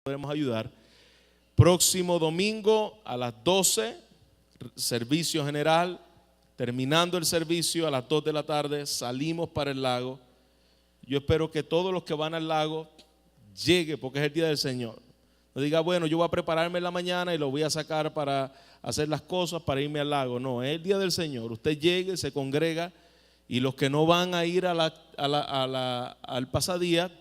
podemos ayudar. Próximo domingo a las 12, servicio general. Terminando el servicio a las 2 de la tarde, salimos para el lago. Yo espero que todos los que van al lago lleguen, porque es el día del Señor. No diga, bueno, yo voy a prepararme en la mañana y lo voy a sacar para hacer las cosas para irme al lago. No, es el día del Señor. Usted llegue, se congrega, y los que no van a ir al pasadía,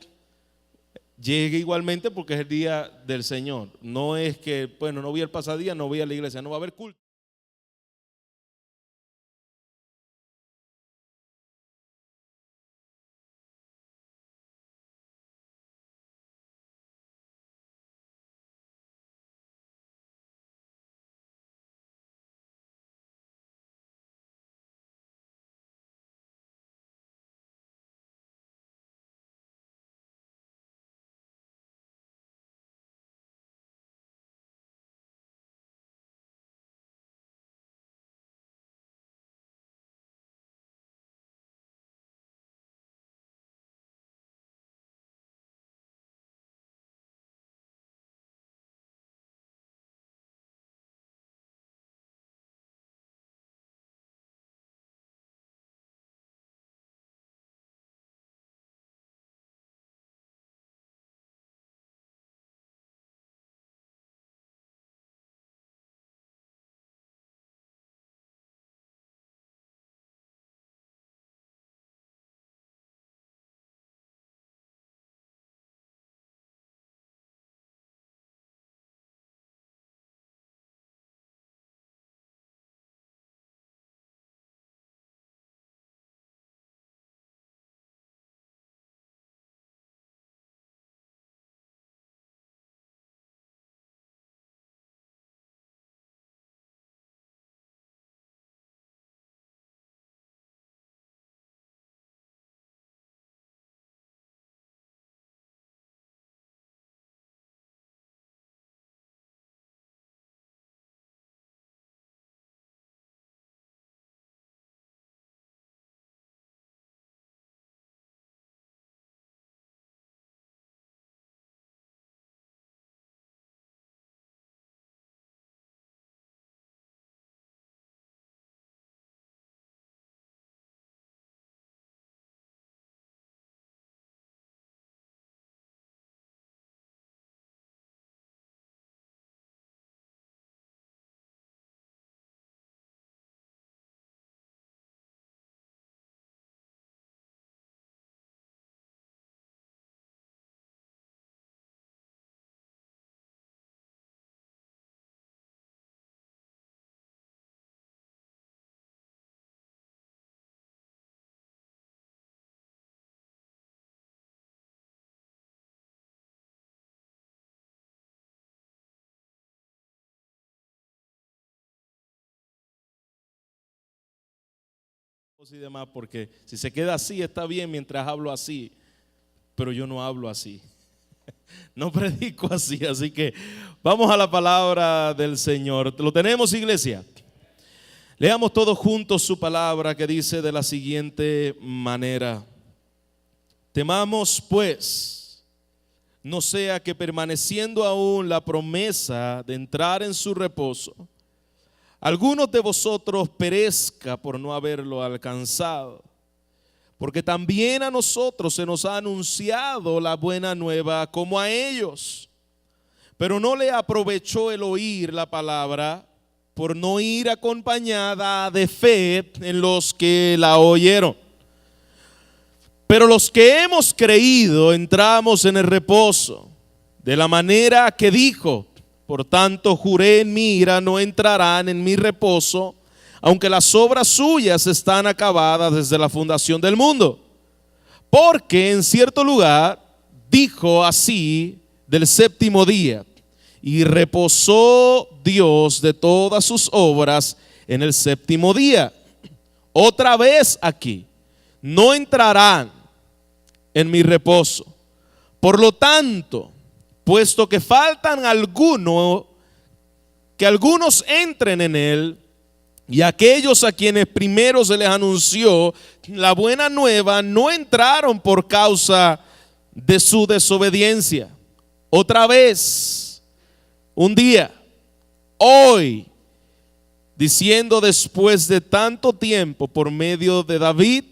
llegue igualmente, porque es el día del Señor. No es que, bueno, no voy al pasadía, no voy a la iglesia, no va a haber culto. Y demás, porque si se queda así está bien mientras hablo así, pero yo no hablo así, no predico así. Así que vamos a la palabra del Señor. ¿Lo tenemos, iglesia? Leamos todos juntos su palabra, que dice de la siguiente manera: temamos pues, no sea que permaneciendo aún la promesa de entrar en su reposo, algunos de vosotros perezca por no haberlo alcanzado. Porque también a nosotros se nos ha anunciado la buena nueva como a ellos. Pero no le aprovechó el oír la palabra, por no ir acompañada de fe en los que la oyeron. Pero los que hemos creído entramos en el reposo, de la manera que dijo: por tanto juré en mi ira, no entrarán en mi reposo, aunque las obras suyas están acabadas desde la fundación del mundo. Porque en cierto lugar dijo así del séptimo día: y reposó Dios de todas sus obras en el séptimo día. Otra vez aquí: no entrarán en mi reposo. Por lo tanto, puesto que faltan algunos, que algunos entren en él, y aquellos a quienes primero se les anunció la buena nueva no entraron por causa de su desobediencia. Otra vez, un día, hoy, diciendo después de tanto tiempo por medio de David,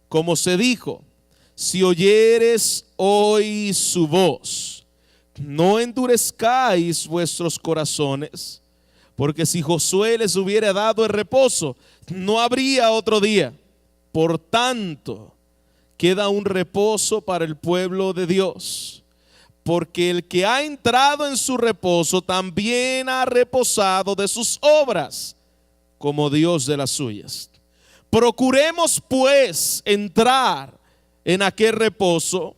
como se dijo, si oyeres hoy su voz, no endurezcáis vuestros corazones, porque si Josué les hubiera dado el reposo, no habría otro día. Por tanto, queda un reposo para el pueblo de Dios, porque el que ha entrado en su reposo también ha reposado de sus obras, como Dios de las suyas. Procuremos pues entrar en aquel reposo,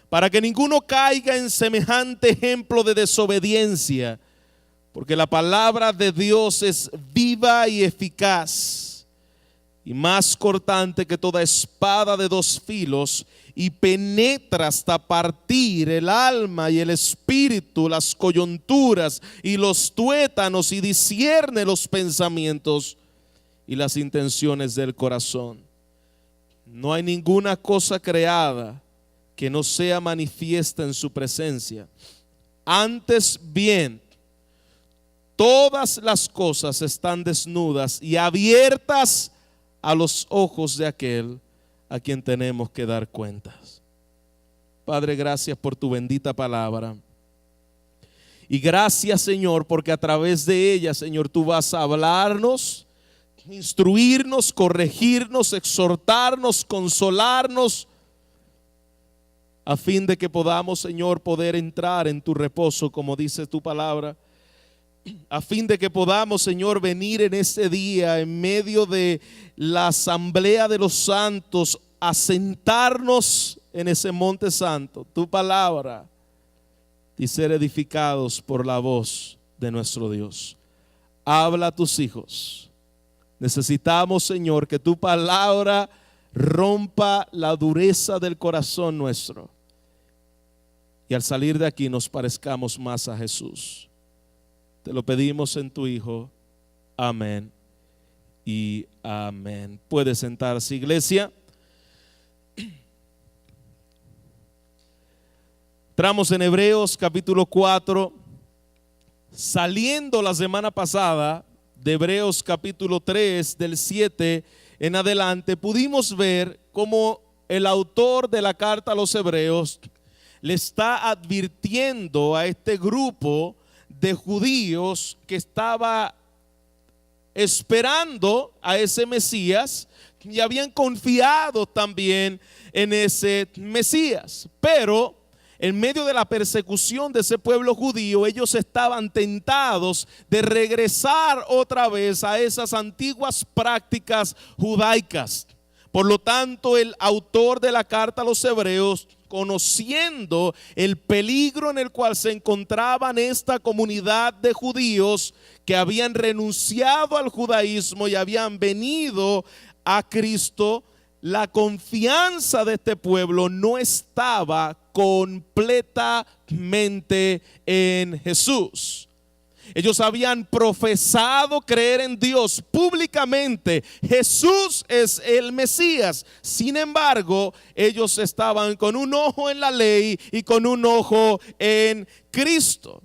para que ninguno caiga en semejante ejemplo de desobediencia, porque la palabra de Dios es viva y eficaz, y más cortante que toda espada de dos filos, y penetra hasta partir el alma y el espíritu, las coyunturas y los tuétanos, y discierne los pensamientos y las intenciones del corazón. No hay ninguna cosa creada que no sea manifiesta en su presencia. Antes bien, todas las cosas están desnudas y abiertas a los ojos de aquel a quien tenemos que dar cuentas. Padre, gracias por tu bendita palabra. Y gracias, Señor, porque a través de ella, Señor, tú vas a hablarnos, instruirnos, corregirnos, exhortarnos, consolarnos, a fin de que podamos, Señor, poder entrar en tu reposo, como dice tu palabra. A fin de que podamos, Señor, venir en ese día en medio de la asamblea de los santos, a sentarnos en ese monte santo, tu palabra, y ser edificados por la voz de nuestro Dios. Habla a tus hijos. Necesitamos, Señor, que tu palabra rompa la dureza del corazón nuestro, y al salir de aquí nos parezcamos más a Jesús. Te lo pedimos en tu Hijo. Amén y amén. Puede sentarse, iglesia. Entramos en Hebreos capítulo 4. Saliendo la semana pasada de Hebreos capítulo 3, del 7 en adelante, pudimos ver cómo el autor de la carta a los Hebreos le está advirtiendo a este grupo de judíos que estaba esperando a ese Mesías y habían confiado también en ese Mesías, pero en medio de la persecución de ese pueblo judío, ellos estaban tentados de regresar otra vez a esas antiguas prácticas judaicas. Por lo tanto, el autor de la carta a los Hebreos, conociendo el peligro en el cual se encontraban esta comunidad de judíos que habían renunciado al judaísmo y habían venido a Cristo, la confianza de este pueblo no estaba completamente en Jesús. Ellos habían profesado creer en Dios públicamente. Jesús es el Mesías. Sin embargo, ellos estaban con un ojo en la ley y con un ojo en Cristo.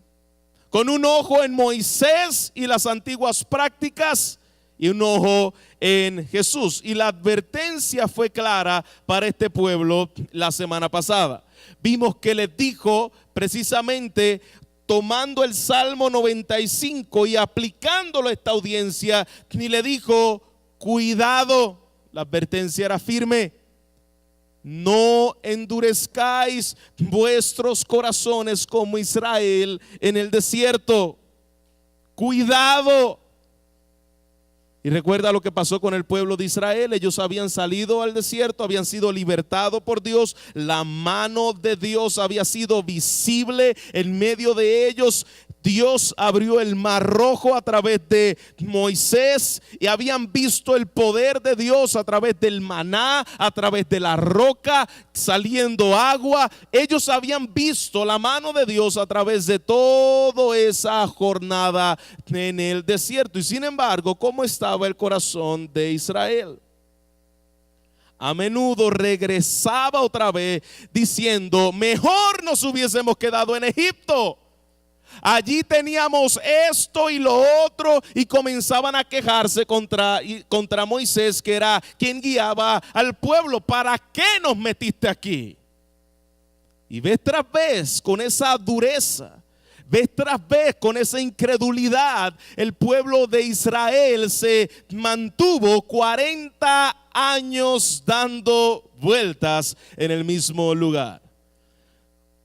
Con un ojo en Moisés y las antiguas prácticas y un ojo en Jesús. Y la advertencia fue clara para este pueblo la semana pasada. Vimos que les dijo precisamente, tomando el Salmo 95 y aplicándolo a esta audiencia, y le dijo: cuidado, la advertencia era firme, no endurezcáis vuestros corazones como Israel en el desierto. Cuidado. Y recuerda lo que pasó con el pueblo de Israel. Ellos habían salido al desierto, habían sido libertados por Dios. La mano de Dios había sido visible en medio de ellos. Dios abrió el mar rojo a través de Moisés y habían visto el poder de Dios a través del maná, a través de la roca saliendo agua. Ellos habían visto la mano de Dios a través de toda esa jornada en el desierto. Y sin embargo, ¿cómo estaba el corazón de Israel? a menudo regresaba otra vez diciendo: mejor nos hubiésemos quedado en Egipto. Allí teníamos esto y lo otro, y comenzaban a quejarse contra Moisés, que era quien guiaba al pueblo. ¿Para qué nos metiste aquí? Y vez tras vez, con esa dureza, vez tras vez, con esa incredulidad, el pueblo de Israel se mantuvo 40 años dando vueltas en el mismo lugar.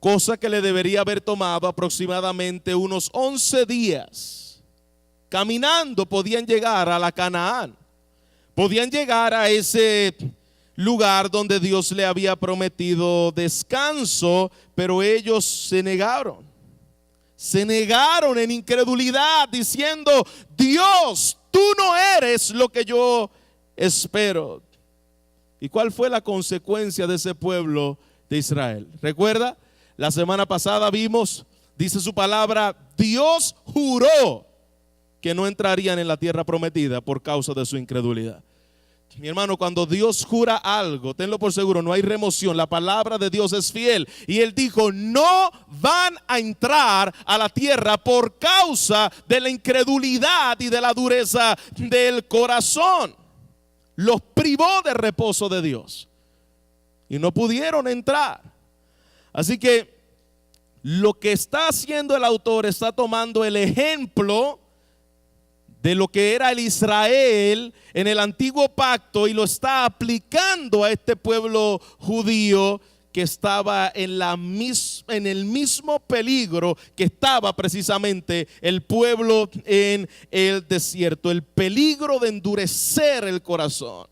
Cosa que le debería haber tomado aproximadamente unos 11 días. Caminando podían llegar a la Canaán. Podían llegar a ese lugar donde Dios le había prometido descanso, pero ellos se negaron. Se negaron en incredulidad, diciendo: Dios, tú no eres lo que yo espero. ¿Y cuál fue la consecuencia de ese pueblo de Israel? ¿Recuerda? La semana pasada vimos, dice su palabra, Dios juró que no entrarían en la tierra prometida por causa de su incredulidad. Mi hermano, cuando Dios jura algo, tenlo por seguro, no hay remoción. La palabra de Dios es fiel. Y Él dijo: no van a entrar a la tierra por causa de la incredulidad y de la dureza del corazón. Los privó de reposo de Dios y no pudieron entrar. Así que lo que está haciendo el autor, está tomando el ejemplo de lo que era el Israel en el antiguo pacto y lo está aplicando a este pueblo judío que estaba en el mismo peligro que estaba precisamente el pueblo en el desierto. El peligro de endurecer el corazón,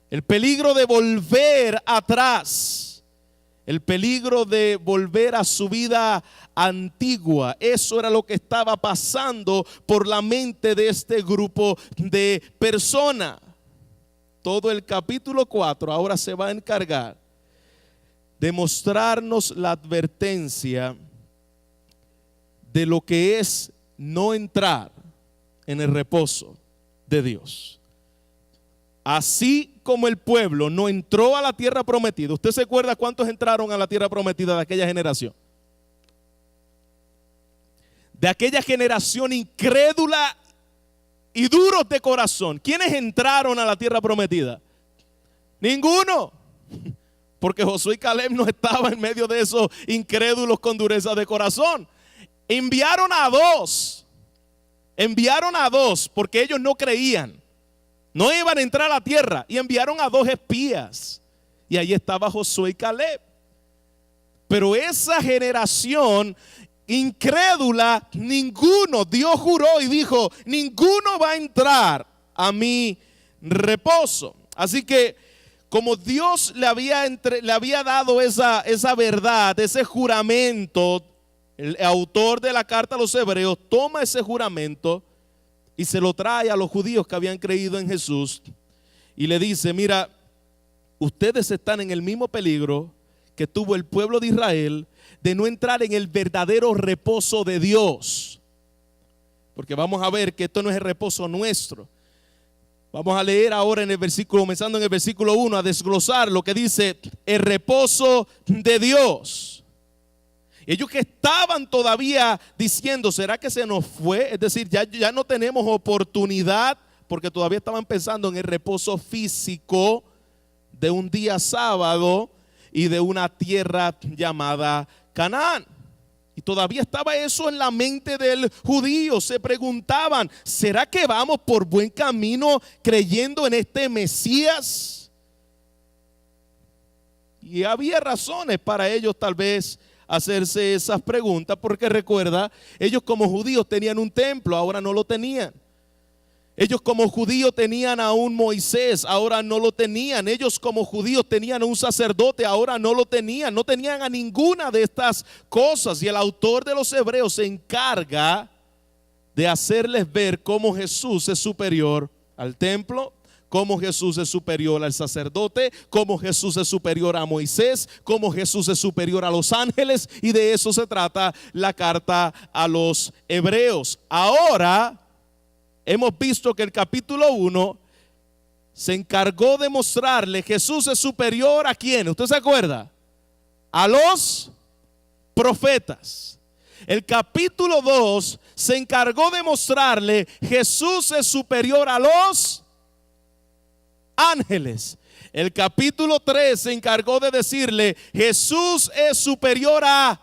el peligro de volver atrás, el peligro de volver a su vida antigua. Eso era lo que estaba pasando por la mente de este grupo de personas. Todo el capítulo 4 ahora se va a encargar de mostrarnos la advertencia de lo que es no entrar en el reposo de Dios. Así como el pueblo no entró a la tierra prometida. ¿Usted se acuerda cuántos entraron a la tierra prometida de aquella generación? De aquella generación incrédula y duros de corazón. ¿Quiénes entraron a la tierra prometida? Ninguno. Porque Josué y Caleb no estaban en medio de esos incrédulos con dureza de corazón. Enviaron a dos porque ellos no creían. No iban a entrar a la tierra, y enviaron a 2 espías. Y ahí estaba Josué y Caleb. Pero esa generación incrédula, ninguno, Dios juró y dijo: ninguno va a entrar a mi reposo. Así que como Dios le había dado esa verdad, ese juramento, el autor de la carta a los hebreos toma ese juramento y se lo trae a los judíos que habían creído en Jesús y le dice: mira, ustedes están en el mismo peligro que tuvo el pueblo de Israel de no entrar en el verdadero reposo de Dios. Porque vamos a ver que esto no es el reposo nuestro. Vamos a leer ahora en el versículo, comenzando en el versículo 1, a desglosar lo que dice el reposo de Dios. Ellos que estaban todavía diciendo: ¿será que se nos fue? Es decir, ya no tenemos oportunidad, porque todavía estaban pensando en el reposo físico de un día sábado y de una tierra llamada Canaán. Y todavía estaba eso en la mente del judío. Se preguntaban: ¿será que vamos por buen camino creyendo en este Mesías? Y había razones para ellos tal vez hacerse esas preguntas, porque recuerda, ellos como judíos tenían un templo, ahora no lo tenían. Ellos como judíos tenían a un Moisés, ahora no lo tenían. Ellos como judíos tenían a un sacerdote, ahora no lo tenían. No tenían a ninguna de estas cosas. Y el autor de los Hebreos se encarga de hacerles ver cómo Jesús es superior al templo, cómo Jesús es superior al sacerdote, cómo Jesús es superior a Moisés, cómo Jesús es superior a los ángeles. Y de eso se trata la carta a los Hebreos. Ahora hemos visto que el capítulo 1 se encargó de mostrarle, Jesús es superior ¿a quién? ¿Usted se acuerda? A los profetas. El capítulo 2 se encargó de mostrarle, Jesús es superior a los ángeles. El capítulo 3 se encargó de decirle, Jesús es superior a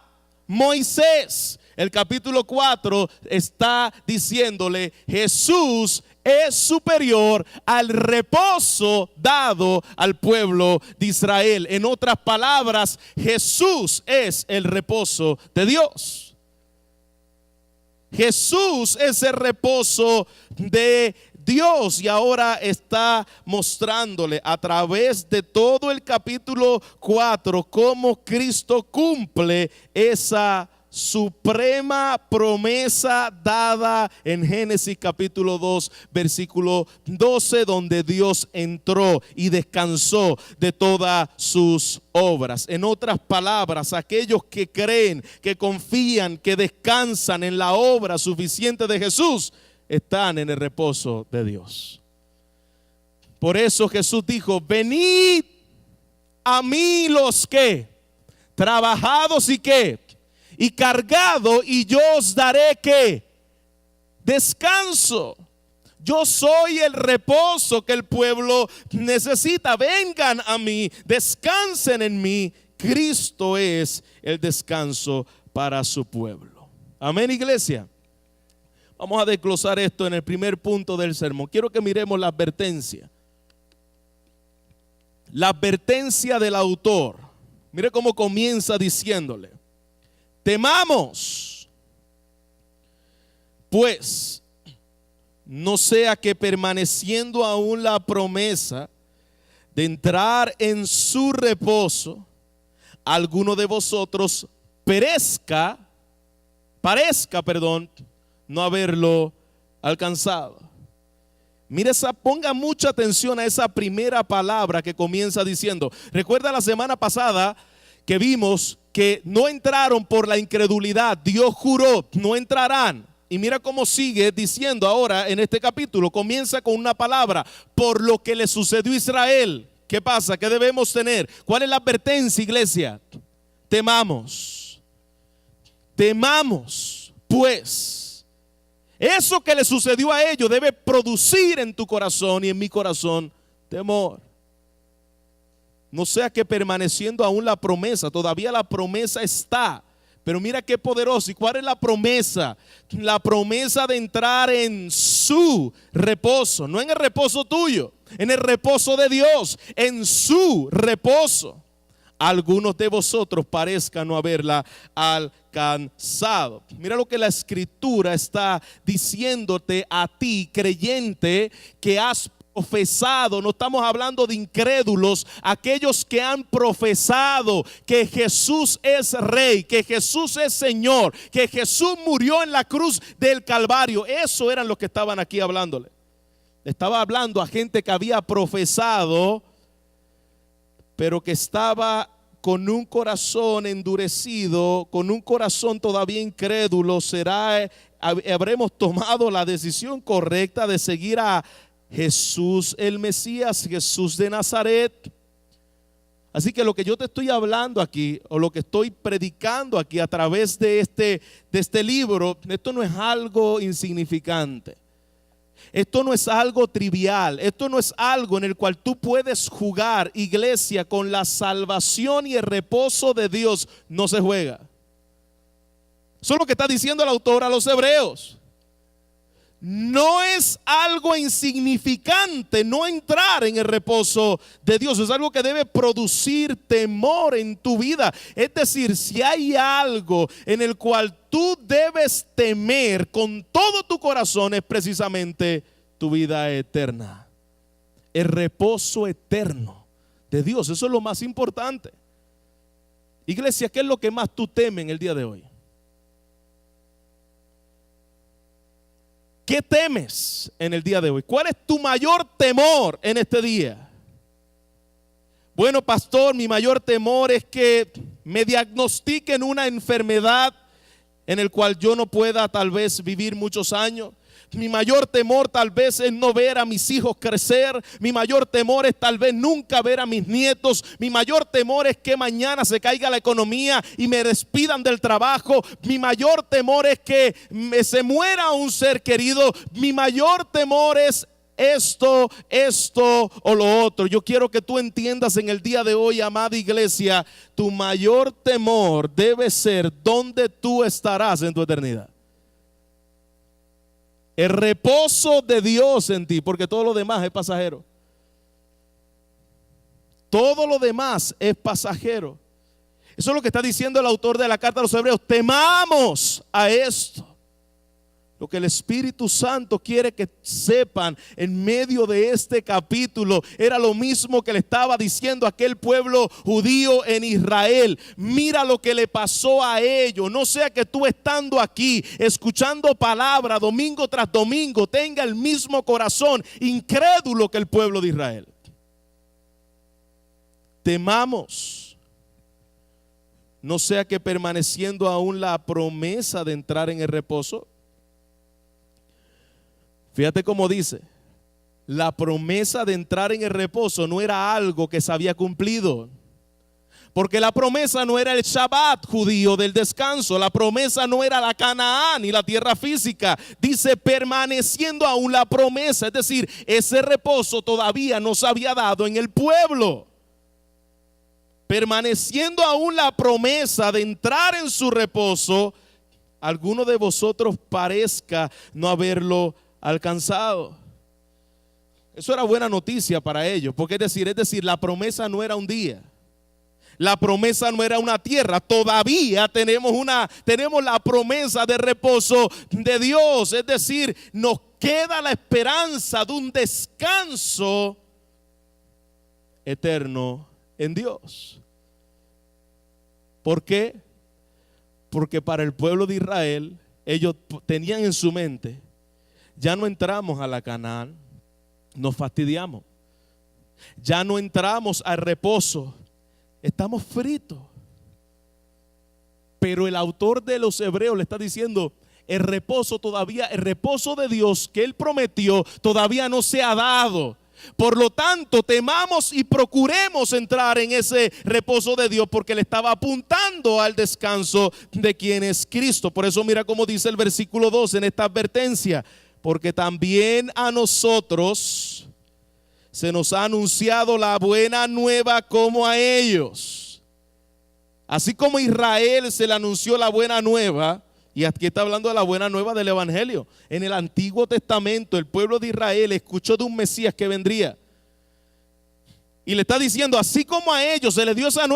Moisés. El capítulo 4 está diciéndole, Jesús es superior al reposo dado al pueblo de Israel. En otras palabras, Jesús es el reposo de Dios. Jesús es el reposo de Dios, y ahora está mostrándole a través de todo el capítulo 4 cómo Cristo cumple esa suprema promesa dada en Génesis capítulo 2 versículo 12, donde Dios entró y descansó de todas sus obras. En otras palabras, aquellos que creen, que confían, que descansan en la obra suficiente de Jesús, están en el reposo de Dios. Por eso Jesús dijo, venid a mí los que trabajados y que y cargado, y yo os daré que descanso. Yo soy el reposo que el pueblo necesita. Vengan a mí, descansen en mí. Cristo es el descanso para su pueblo. Amén, iglesia. Vamos a desglosar esto en el primer punto del sermón. Quiero que miremos la advertencia. La advertencia del autor. Mire cómo comienza diciéndole, temamos, pues, no sea que permaneciendo aún la promesa de entrar en su reposo, alguno de vosotros parezca no haberlo alcanzado. Mire, ponga mucha atención a esa primera palabra que comienza diciendo. Recuerda la semana pasada que vimos que no entraron por la incredulidad. Dios juró, no entrarán. Y mira cómo sigue diciendo ahora en este capítulo. Comienza con una palabra, por lo que le sucedió a Israel. ¿Qué pasa? ¿Qué debemos tener? ¿Cuál es la advertencia, iglesia? Temamos, pues. Eso que le sucedió a ellos debe producir en tu corazón y en mi corazón temor. No sea que permaneciendo aún la promesa, todavía la promesa está. Pero mira qué poderoso. ¿Y cuál es la promesa? La promesa de entrar en su reposo. No en el reposo tuyo, en el reposo de Dios, en su reposo. Algunos de vosotros parezcan no haberla alcanzado. Mira lo que la escritura está diciéndote a ti, creyente, que has profesado. No estamos hablando de incrédulos, aquellos que han profesado que Jesús es Rey, que Jesús es Señor, que Jesús murió en la cruz del Calvario. Eso eran los que estaban aquí hablándole. Estaba hablando a gente que había profesado, pero que estaba con un corazón endurecido, con un corazón todavía incrédulo. Habremos tomado la decisión correcta de seguir a Jesús el Mesías, Jesús de Nazaret. Así que lo que yo te estoy hablando aquí, o lo que estoy predicando aquí a través de este libro, esto no es algo insignificante. Esto no es algo trivial. Esto no es algo en el cual tú puedes jugar, iglesia, con la salvación y el reposo de Dios. No se juega. Eso es lo que está diciendo el autor a los hebreos. No es algo insignificante no entrar en el reposo de Dios. Es algo que debe producir temor en tu vida. Es decir, si hay algo en el cual tú debes temer con todo tu corazón, es precisamente tu vida eterna. El reposo eterno de Dios. Eso es lo más importante. Iglesia, ¿qué es lo que más tú temes en el día de hoy? ¿Qué temes en el día de hoy? ¿Cuál es tu mayor temor en este día? Bueno, pastor, mi mayor temor es que me diagnostiquen una enfermedad en el cual yo no pueda tal vez vivir muchos años. Mi mayor temor tal vez es no ver a mis hijos crecer. Mi mayor temor es tal vez nunca ver a mis nietos. Mi mayor temor es que mañana se caiga la economía y me despidan del trabajo. Mi mayor temor es que se muera un ser querido. Mi mayor temor es esto o lo otro. Yo quiero que tú entiendas en el día de hoy, amada iglesia, tu mayor temor debe ser dónde tú estarás en tu eternidad. El reposo de Dios en ti, porque todo lo demás es pasajero. Todo lo demás es pasajero. Eso es lo que está diciendo el autor de la carta a los Hebreos. Temamos a esto. Lo que el Espíritu Santo quiere que sepan en medio de este capítulo era lo mismo que le estaba diciendo a aquel pueblo judío en Israel. Mira lo que le pasó a ellos. No sea que tú estando aquí, escuchando palabra domingo tras domingo, tenga el mismo corazón incrédulo que el pueblo de Israel. Temamos. No sea que permaneciendo aún la promesa de entrar en el reposo. Fíjate cómo dice, la promesa de entrar en el reposo no era algo que se había cumplido. Porque la promesa no era el Shabbat judío del descanso. La promesa no era la Canaán ni la tierra física. Dice permaneciendo aún la promesa. Es decir, ese reposo todavía no se había dado en el pueblo. Permaneciendo aún la promesa de entrar en su reposo, alguno de vosotros parezca no haberlo alcanzado. Eso era buena noticia para ellos, porque es decir, la promesa no era un día, la promesa no era una tierra. Todavía tenemos la promesa de reposo de Dios, es decir, nos queda la esperanza de un descanso eterno en Dios. ¿Por qué? Porque para el pueblo de Israel, ellos tenían en su mente: ya no entramos a la Canaán, nos fastidiamos. Ya no entramos al reposo, estamos fritos. Pero el autor de los Hebreos le está diciendo: el reposo de Dios que Él prometió todavía no se ha dado. Por lo tanto, temamos y procuremos entrar en ese reposo de Dios, porque le estaba apuntando al descanso de quien es Cristo. Por eso mira cómo dice el versículo 2 en esta advertencia: porque también a nosotros se nos ha anunciado la buena nueva como a ellos. Así como a Israel se le anunció la buena nueva, y aquí está hablando de la buena nueva del Evangelio. En el Antiguo Testamento el pueblo de Israel escuchó de un Mesías que vendría. Y le está diciendo, así como a ellos se les dio esa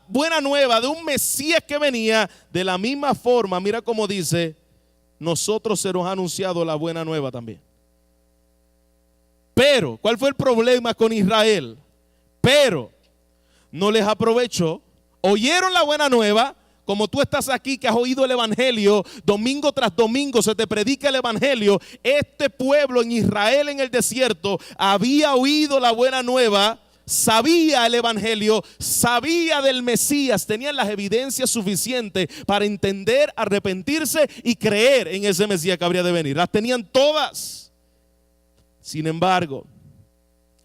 buena nueva de un Mesías que venía, de la misma forma, mira cómo dice, nosotros se nos ha anunciado la buena nueva también. Pero, ¿cuál fue el problema con Israel? Pero no les aprovechó. Oyeron la buena nueva, como tú estás aquí que has oído el Evangelio, domingo tras domingo se te predica el Evangelio. Este pueblo en Israel en el desierto había oído la buena nueva, sabía el Evangelio, sabía del Mesías, tenían las evidencias suficientes para entender, arrepentirse y creer en ese Mesías que habría de venir. Las tenían todas. Sin embargo,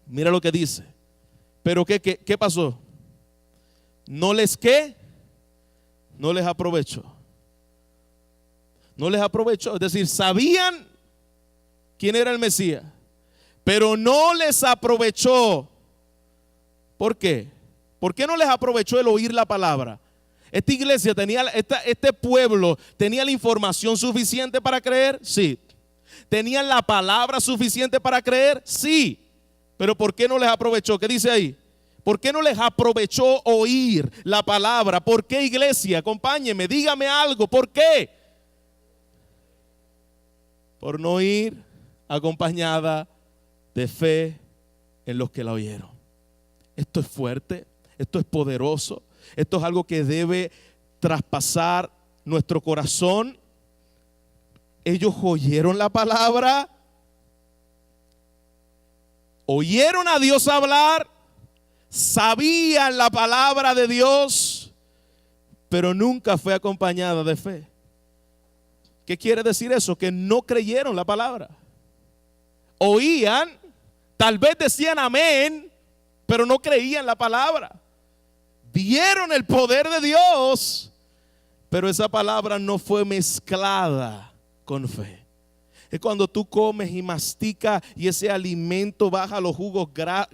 mira lo que dice. Pero ¿qué pasó? No les aprovechó. No les aprovechó. Es decir, sabían quién era el Mesías, pero no les aprovechó. ¿Por qué? ¿Por qué no les aprovechó el oír la palabra? Esta iglesia este pueblo tenía la información suficiente para creer, sí. ¿Tenían la palabra suficiente para creer? Sí. Pero ¿por qué no les aprovechó? ¿Qué dice ahí? ¿Por qué no les aprovechó oír la palabra? ¿Por qué, iglesia? Acompáñeme, dígame algo. ¿Por qué? Por no ir acompañada de fe en los que la oyeron. Esto es fuerte, esto es poderoso, esto es algo que debe traspasar nuestro corazón. Ellos oyeron la palabra, oyeron a Dios hablar, sabían la palabra de Dios, pero nunca fue acompañada de fe. ¿Qué quiere decir eso? Que no creyeron la palabra. Oían, tal vez decían amén, pero no creían la palabra. Vieron el poder de Dios, pero esa palabra no fue mezclada con fe. Es cuando tú comes y masticas y ese alimento baja los jugos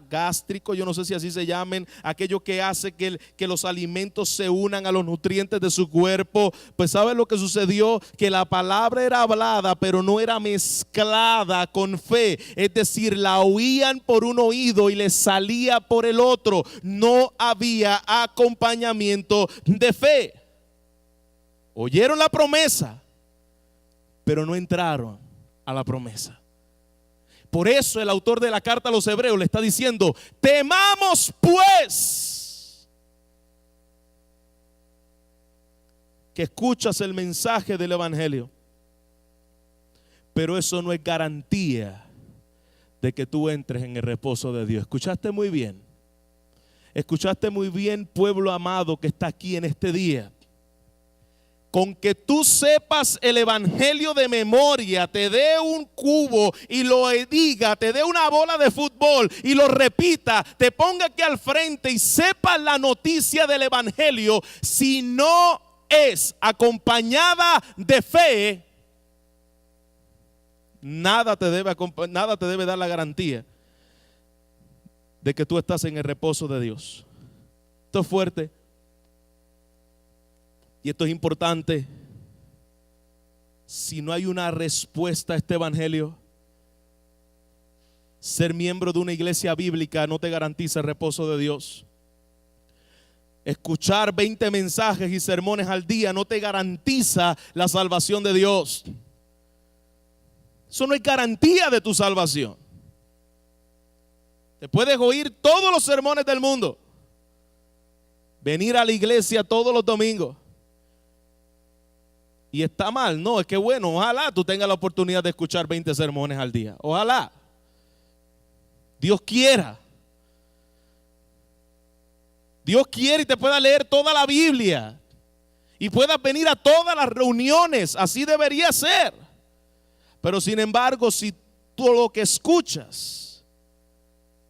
gástricos, yo no sé si así se llamen, aquello que hace que los alimentos se unan a los nutrientes de su cuerpo. Pues ¿sabes lo que sucedió? Que la palabra era hablada, pero no era mezclada con fe. Es decir, la oían por un oído y les salía por el otro. No había acompañamiento de fe. Oyeron la promesa, pero no entraron a la promesa. Por eso el autor de la carta a los hebreos le está diciendo: temamos pues que escuchas el mensaje del evangelio, pero eso no es garantía de que tú entres en el reposo de Dios. Escuchaste muy bien, pueblo amado que está aquí en este día. Con que tú sepas el evangelio de memoria, te dé un cubo y lo diga, te dé una bola de fútbol y lo repita, te ponga aquí al frente y sepas la noticia del evangelio, si no es acompañada de fe, nada te debe dar la garantía de que tú estás en el reposo de Dios. Esto es fuerte. Y esto es importante. Si no hay una respuesta a este evangelio, ser miembro de una iglesia bíblica no te garantiza el reposo de Dios. Escuchar 20 mensajes y sermones al día no te garantiza la salvación de Dios. Eso no es garantía de tu salvación. Te puedes oír todos los sermones del mundo, venir a la iglesia todos los domingos, y está mal. No, es que bueno, ojalá tú tengas la oportunidad de escuchar 20 sermones al día. Ojalá. Dios quiera. Dios quiere y te pueda leer toda la Biblia y puedas venir a todas las reuniones. Así debería ser. Pero sin embargo, si tú lo que escuchas,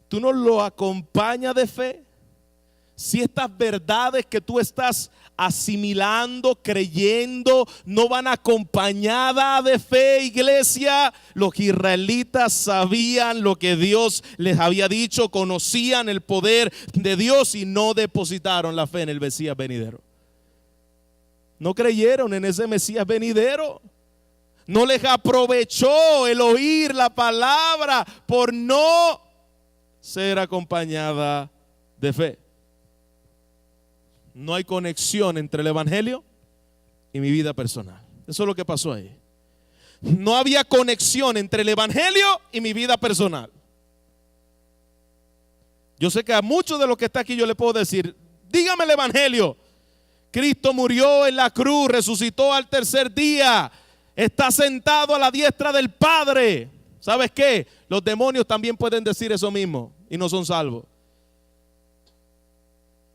tú no lo acompañas de fe, si estas verdades que tú estás asimilando, creyendo, no van acompañadas de fe, iglesia. Los israelitas sabían lo que Dios les había dicho, conocían el poder de Dios y no depositaron la fe en el Mesías venidero. No creyeron en ese Mesías venidero. No les aprovechó el oír la palabra por no ser acompañada de fe. No hay conexión entre el evangelio y mi vida personal. Eso es lo que pasó ahí. No había conexión entre el evangelio y mi vida personal. Yo sé que a muchos de los que está aquí yo le puedo decir: dígame el evangelio. Cristo murió en la cruz, resucitó al tercer día, está sentado a la diestra del Padre. ¿Sabes qué? Los demonios también pueden decir eso mismo y no son salvos.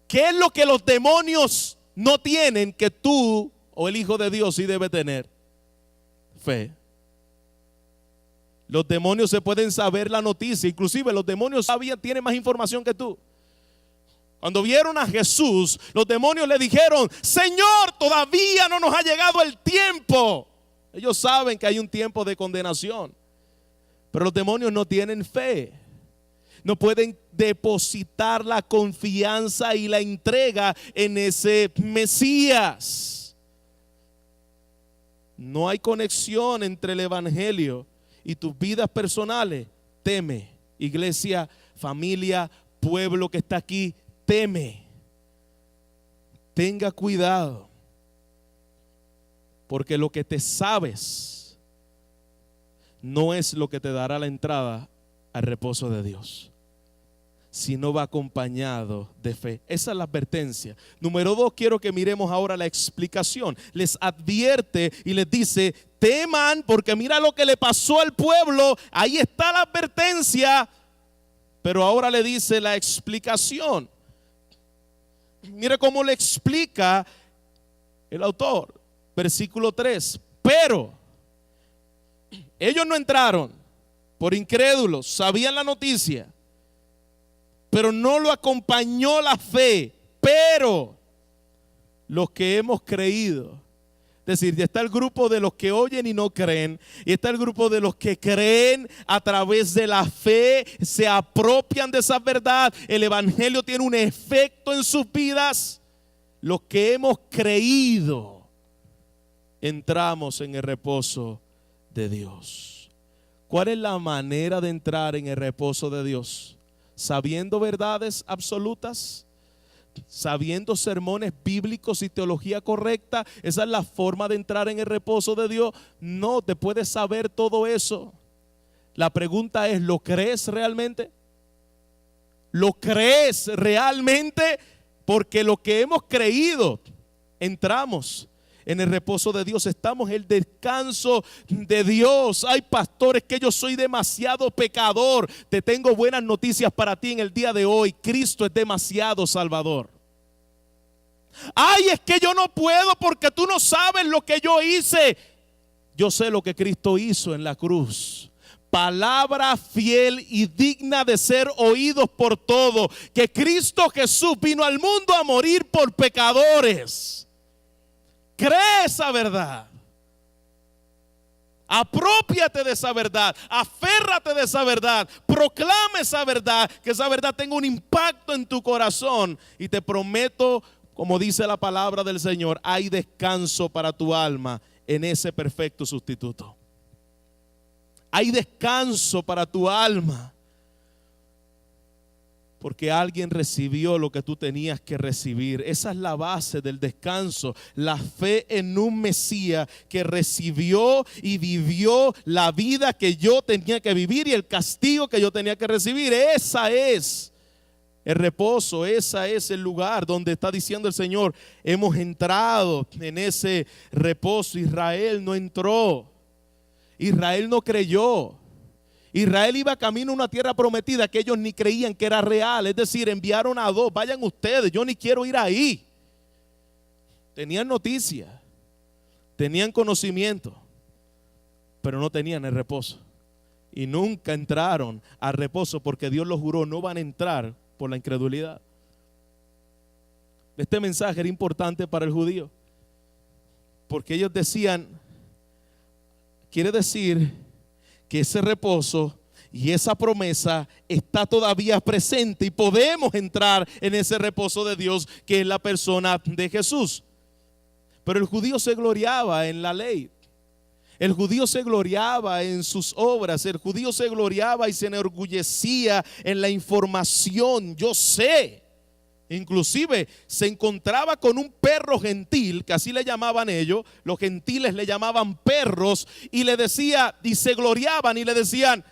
¿Qué es lo que los demonios no tienen que tú o el Hijo de Dios sí debe tener? Fe. Los demonios se pueden saber la noticia, inclusive los demonios tienen más información que tú. Cuando vieron a Jesús, los demonios le dijeron: Señor, todavía no nos ha llegado el tiempo. Ellos saben que hay un tiempo de condenación, pero los demonios no tienen fe. No pueden depositar la confianza y la entrega en ese Mesías. No hay conexión entre el evangelio y tus vidas personales. Teme, iglesia, familia, pueblo que está aquí, teme. Tenga cuidado, porque lo que te sabes no es lo que te dará la entrada al reposo de Dios, si no va acompañado de fe. Esa es la advertencia. Número 2, quiero que miremos ahora la explicación. Les advierte y les dice: teman, porque mira lo que le pasó al pueblo. Ahí está la advertencia, pero ahora le dice la explicación. Mire cómo le explica el autor. Versículo 3: pero Ellos no entraron por incrédulos, sabían la noticia, pero no lo acompañó la fe. Pero los que hemos creído, es decir, ya está el grupo de los que oyen y no creen, y está el grupo de los que creen a través de la fe, se apropian de esa verdad, el evangelio tiene un efecto en sus vidas. Los que hemos creído, entramos en el reposo de Dios. ¿Cuál es la manera de entrar en el reposo de Dios? Sabiendo verdades absolutas, sabiendo sermones bíblicos y teología correcta. Esa es la forma de entrar en el reposo de Dios. No, te puedes saber todo eso. La pregunta es, ¿lo crees realmente? ¿Lo crees realmente? Porque lo que hemos creído, entramos en el reposo de Dios, estamos en el descanso de Dios. Hay pastores que yo soy demasiado pecador. Te tengo buenas noticias para ti en el día de hoy. Cristo es demasiado salvador. Ay, es que yo no puedo porque tú no sabes lo que yo hice. Yo sé lo que Cristo hizo en la cruz. Palabra fiel y digna de ser oídos por todos, que Cristo Jesús vino al mundo a morir por pecadores. Cree esa verdad. Apropiate de esa verdad. Aférrate de esa verdad. Proclame esa verdad. Que esa verdad tenga un impacto en tu corazón. Y te prometo, como dice la palabra del Señor, hay descanso para tu alma en ese perfecto sustituto. Hay descanso para tu alma. Porque alguien recibió lo que tú tenías que recibir. Esa es la base del descanso. La fe en un Mesías que recibió y vivió la vida que yo tenía que vivir y el castigo que yo tenía que recibir. Esa es el reposo. Esa es el lugar donde está diciendo el Señor, hemos entrado en ese reposo. Israel no entró. Israel no creyó. Israel iba camino a una tierra prometida que ellos ni creían que era real. Es decir, enviaron a dos, vayan ustedes, yo ni quiero ir ahí. Tenían noticia, tenían conocimiento, pero no tenían el reposo. Y nunca entraron al reposo porque Dios los juró, no van a entrar por la incredulidad. Este mensaje era importante para el judío, porque ellos decían, quiere decir que ese reposo y esa promesa está todavía presente y podemos entrar en ese reposo de Dios que es la persona de Jesús. Pero el judío se gloriaba en la ley. El judío se gloriaba en sus obras. El judío se gloriaba y se enorgullecía en la información. Yo sé. Inclusive se encontraba con un perro gentil, que así le llamaban ellos, los gentiles le llamaban perros, y le decía, y se gloriaban y le decían,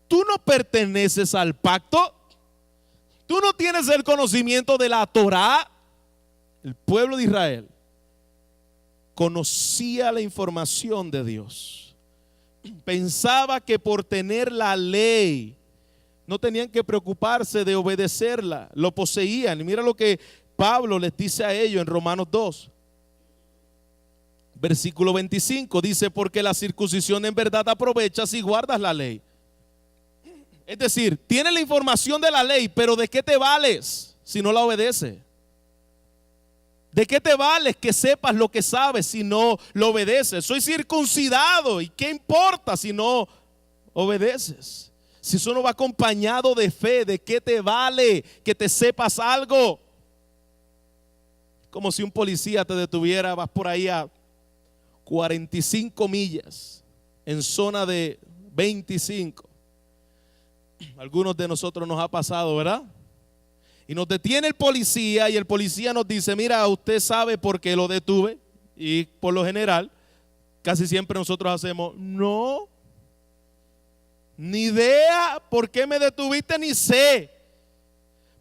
tú no perteneces al pacto, tú no tienes el conocimiento de la Torá. El pueblo de Israel conocía la información de Dios, pensaba que por tener la ley no tenían que preocuparse de obedecerla, lo poseían. Y mira lo que Pablo les dice a ellos en Romanos 2, versículo 25, dice, porque la circuncisión en verdad aprovecha si guardas la ley. Es decir, tienes la información de la ley, pero ¿de qué te vales si no la obedeces? ¿De qué te vales que sepas lo que sabes si no lo obedeces? Soy circuncidado, ¿y qué importa si no obedeces? Si eso no va acompañado de fe, ¿de qué te vale que te sepas algo? Como si un policía te detuviera, vas por ahí a 45 millas en zona de 25. Algunos de nosotros nos ha pasado, ¿verdad? Y nos detiene el policía y el policía nos dice, mira, usted sabe por qué lo detuve. Y por lo general, casi siempre nosotros hacemos, no. Ni idea por qué me detuviste, ni sé.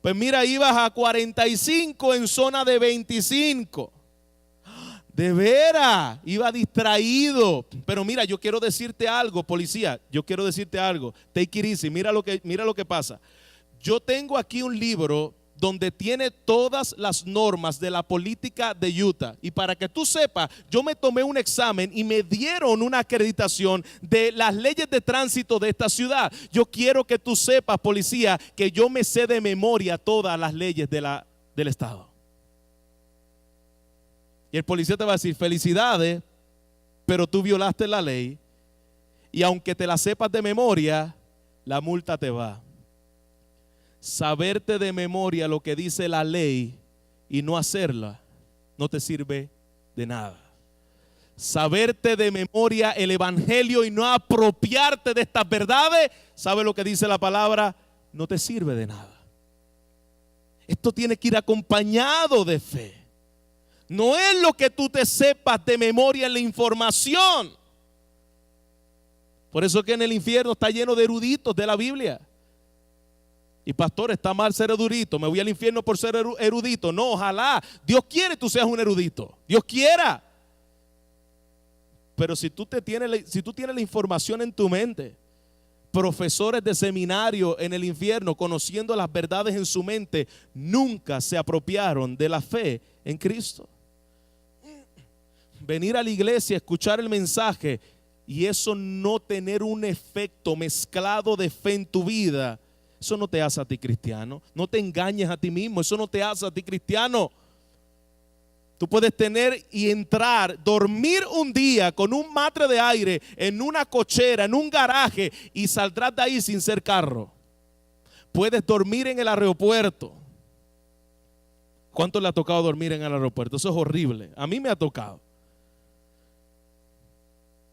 Pues mira, ibas a 45 en zona de 25. De veras, iba distraído. Pero mira, yo quiero decirte algo, policía. Yo quiero decirte algo. Take it easy. Mira lo que pasa. Yo tengo aquí un libro donde tiene todas las normas de la política de Utah. Y para que tú sepas, yo me tomé un examen y me dieron una acreditación de las leyes de tránsito de esta ciudad. Yo quiero que tú sepas, policía, que yo me sé de memoria todas las leyes del estado. Y el policía te va a decir, felicidades, pero tú violaste la ley. Y aunque te la sepas de memoria, la multa te va. Saberte de memoria lo que dice la ley y no hacerla no te sirve de nada. Saberte de memoria el evangelio y no apropiarte de estas verdades, ¿sabe lo que dice la palabra? No te sirve de nada. Esto tiene que ir acompañado de fe. No es lo que tú te sepas de memoria en la información. Por eso que en el infierno está lleno de eruditos de la Biblia. Y pastor, está mal ser erudito, me voy al infierno por ser erudito. No, ojalá, Dios quiere que tú seas un erudito, Dios quiera. Pero si tú tienes la información en tu mente, profesores de seminario en el infierno conociendo las verdades en su mente, nunca se apropiaron de la fe en Cristo. Venir a la iglesia, escuchar el mensaje y eso no tener un efecto mezclado de fe en tu vida, eso no te hace a ti cristiano. No te engañes a ti mismo, eso no te hace a ti cristiano. Tú puedes tener y entrar, dormir un día con un matre de aire en una cochera, en un garaje y saldrás de ahí sin ser carro. Puedes dormir en el aeropuerto. ¿Cuánto le ha tocado dormir en el aeropuerto? Eso es horrible. A mí me ha tocado.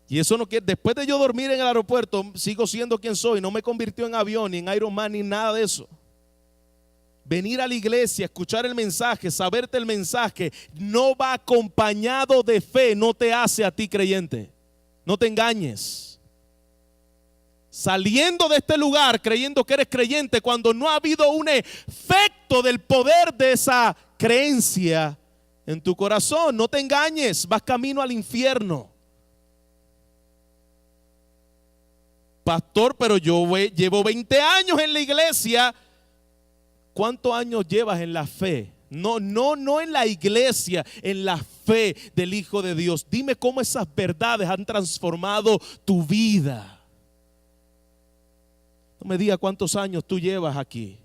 Y eso no quiere, después de yo dormir en el aeropuerto, sigo siendo quien soy. No me convirtió en avión, ni en Iron Man, ni nada de eso. Venir a la iglesia, escuchar el mensaje, saberte el mensaje, no va acompañado de fe, no te hace a ti creyente. No te engañes. Saliendo de este lugar creyendo que eres creyente cuando no ha habido un efecto del poder de esa creencia en tu corazón. No te engañes, vas camino al infierno. Pastor, pero yo llevo 20 años en la iglesia. ¿Cuántos años llevas en la fe? No en la iglesia, en la fe del Hijo de Dios. Dime cómo esas verdades han transformado tu vida. No me digas cuántos años tú llevas aquí.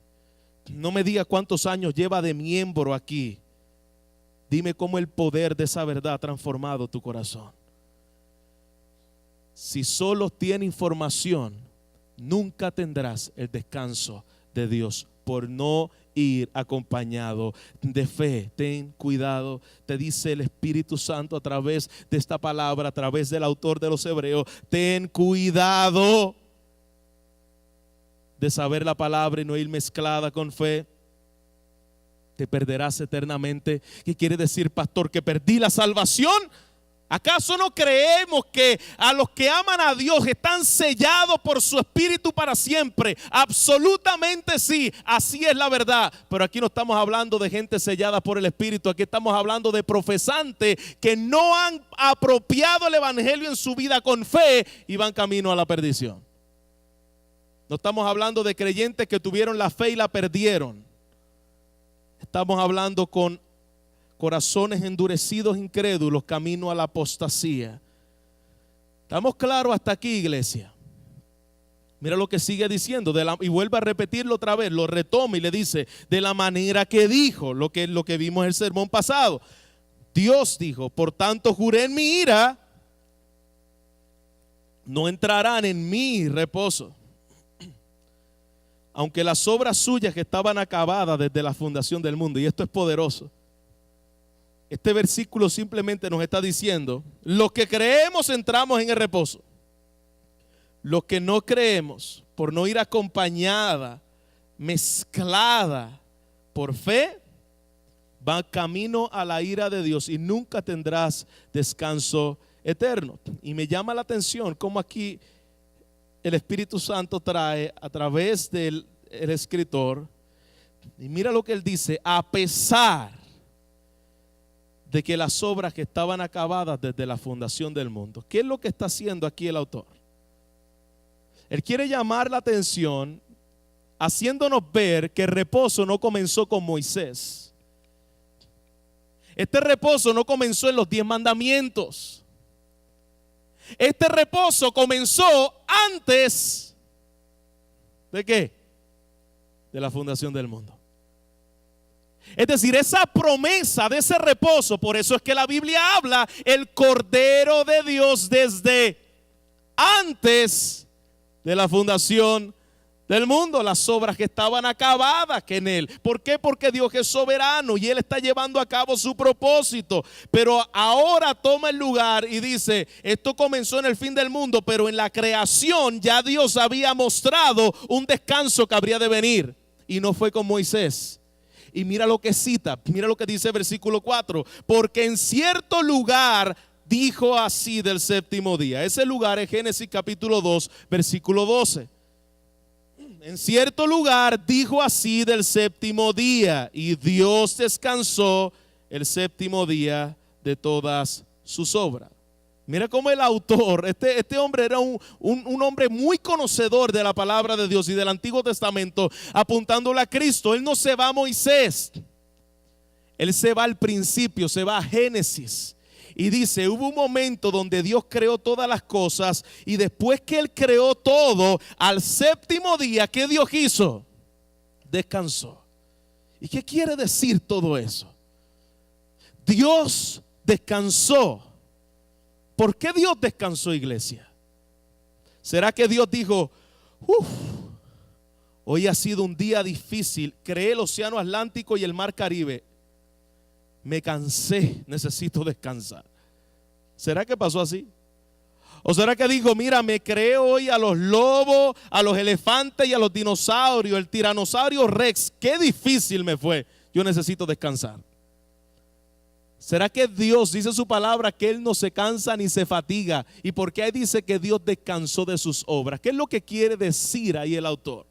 No me digas cuántos años lleva de miembro aquí. Dime cómo el poder de esa verdad ha transformado tu corazón. Si solo tienes información, nunca tendrás el descanso de Dios por no ir acompañado de fe. Ten cuidado, te dice el Espíritu Santo a través de esta palabra, a través del autor de los Hebreos. Ten cuidado de saber la palabra y no ir mezclada con fe. Te perderás eternamente. ¿Qué quiere decir, pastor? ¿Que perdí la salvación? ¿Acaso no creemos que a los que aman a Dios están sellados por su Espíritu para siempre? Absolutamente sí, así es la verdad. Pero aquí no estamos hablando de gente sellada por el Espíritu. Aquí estamos hablando de profesantes que no han apropiado el Evangelio en su vida con fe y van camino a la perdición. No estamos hablando de creyentes que tuvieron la fe y la perdieron. Estamos hablando con corazones endurecidos, incrédulos, camino a la apostasía. ¿Estamos claros hasta aquí, iglesia? Mira lo que sigue diciendo, y vuelve a repetirlo otra vez, lo retoma y le dice, de la manera que dijo, lo que vimos en el sermón pasado. Dios dijo, por tanto juré en mi ira, no entrarán en mi reposo. Aunque las obras suyas que estaban acabadas desde la fundación del mundo, y esto es poderoso. Este versículo simplemente nos está diciendo, los que creemos entramos en el reposo. Los que no creemos, por no ir acompañada, mezclada por fe, van camino a la ira de Dios y nunca tendrás descanso eterno. Y me llama la atención cómo aquí el Espíritu Santo trae a través del escritor, y mira lo que él dice, a pesar de que las obras que estaban acabadas desde la fundación del mundo. ¿Qué es lo que está haciendo aquí el autor? Él quiere llamar la atención haciéndonos ver que el reposo no comenzó con Moisés. Este reposo no comenzó en los 10 mandamientos. Este reposo comenzó antes ¿de qué? De la fundación del mundo. Es decir, esa promesa de ese reposo, por eso es que la Biblia habla el Cordero de Dios desde antes de la fundación del mundo, las obras que estaban acabadas que en él. ¿Por qué? Porque Dios es soberano y él está llevando a cabo su propósito. Pero ahora toma el lugar y dice, esto comenzó en el fin del mundo, pero en la creación ya Dios había mostrado un descanso que habría de venir. Y no fue con Moisés. Y mira lo que cita, mira lo que dice el versículo 4. Porque en cierto lugar dijo así del séptimo día. Ese lugar es Génesis capítulo 2, versículo 12. En cierto lugar dijo así del séptimo día, y Dios descansó el séptimo día de todas sus obras. Mira cómo el autor, este hombre era un hombre muy conocedor de la palabra de Dios y del Antiguo Testamento, apuntándole a Cristo. Él no se va a Moisés, él se va al principio, se va a Génesis. Y dice, hubo un momento donde Dios creó todas las cosas y después que Él creó todo, al séptimo día, ¿qué Dios hizo? Descansó. ¿Y qué quiere decir todo eso? Dios descansó. ¿Por qué Dios descansó, iglesia? ¿Será que Dios dijo, hoy ha sido un día difícil, creé el océano Atlántico y el mar Caribe, me cansé, necesito descansar? ¿Será que pasó así? ¿O será que dijo, mira, me creé hoy a los lobos, a los elefantes y a los dinosaurios, el tiranosaurio Rex, qué difícil me fue, yo necesito descansar? ¿Será que Dios dice su palabra que Él no se cansa ni se fatiga? ¿Y por qué dice que Dios descansó de sus obras? ¿Qué es lo que quiere decir ahí el autor?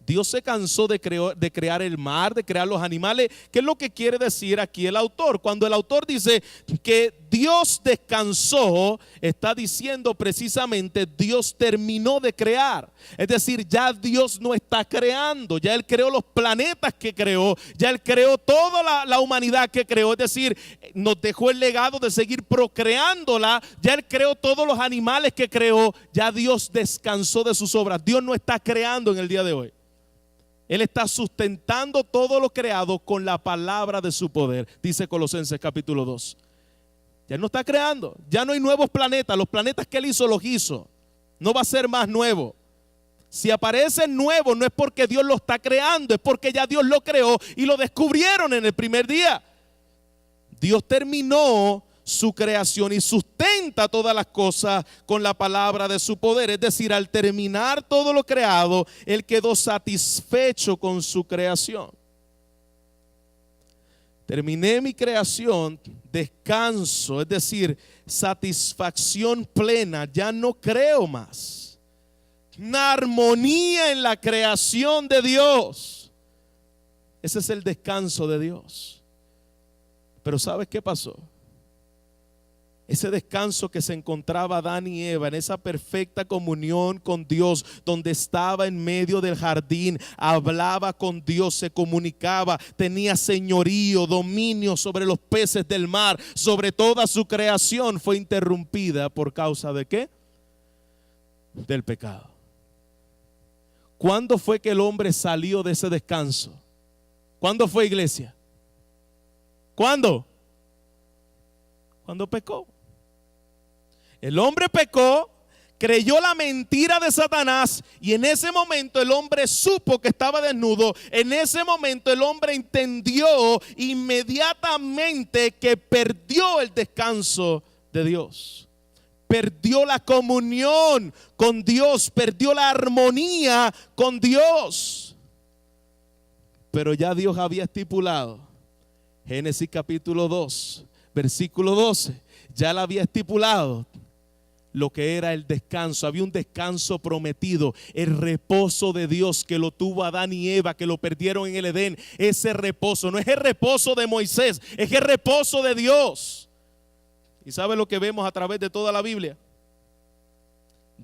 Dios se cansó de crear el mar, de crear los animales. ¿Qué es lo que quiere decir aquí el autor? Cuando el autor dice que Dios descansó, está diciendo precisamente Dios terminó de crear. Es decir, ya Dios no está creando, ya Él creó los planetas que creó, ya Él creó toda la humanidad que creó. Es decir, nos dejó el legado de seguir procreándola, ya Él creó todos los animales que creó, ya Dios descansó de sus obras. Dios no está creando en el día de hoy. Él está sustentando todo lo creado con la palabra de su poder, dice Colosenses capítulo 2. Ya no está creando, ya no hay nuevos planetas. Los planetas que Él hizo los hizo, no va a ser más nuevo. Si aparecen nuevos no es porque Dios lo está creando, es porque ya Dios lo creó y lo descubrieron en el primer día. Dios terminó su creación y sustenta todas las cosas con la palabra de su poder. Es decir, al terminar todo lo creado, Él quedó satisfecho con su creación. Terminé mi creación, descanso, es decir, satisfacción plena, ya no creo más. Una armonía en la creación de Dios. Ese es el descanso de Dios. Pero ¿sabes qué pasó? Ese descanso que se encontraba Adán y Eva en esa perfecta comunión con Dios, donde estaba en medio del jardín, hablaba con Dios, se comunicaba, tenía señorío, dominio sobre los peces del mar, sobre toda su creación, fue interrumpida por causa de ¿qué? Del pecado. ¿Cuándo fue que el hombre salió de ese descanso? ¿Cuándo fue, iglesia? ¿Cuándo? Cuando pecó. El hombre pecó, creyó la mentira de Satanás y en ese momento el hombre supo que estaba desnudo. En ese momento el hombre entendió inmediatamente que perdió el descanso de Dios. Perdió la comunión con Dios, perdió la armonía con Dios. Pero ya Dios había estipulado, Génesis capítulo 2, versículo 12, ya la había estipulado lo que era el descanso. Había un descanso prometido, el reposo de Dios que lo tuvo Adán y Eva, que lo perdieron en el Edén. Ese reposo no es el reposo de Moisés, es el reposo de Dios. ¿Y sabe lo que vemos a través de toda la Biblia?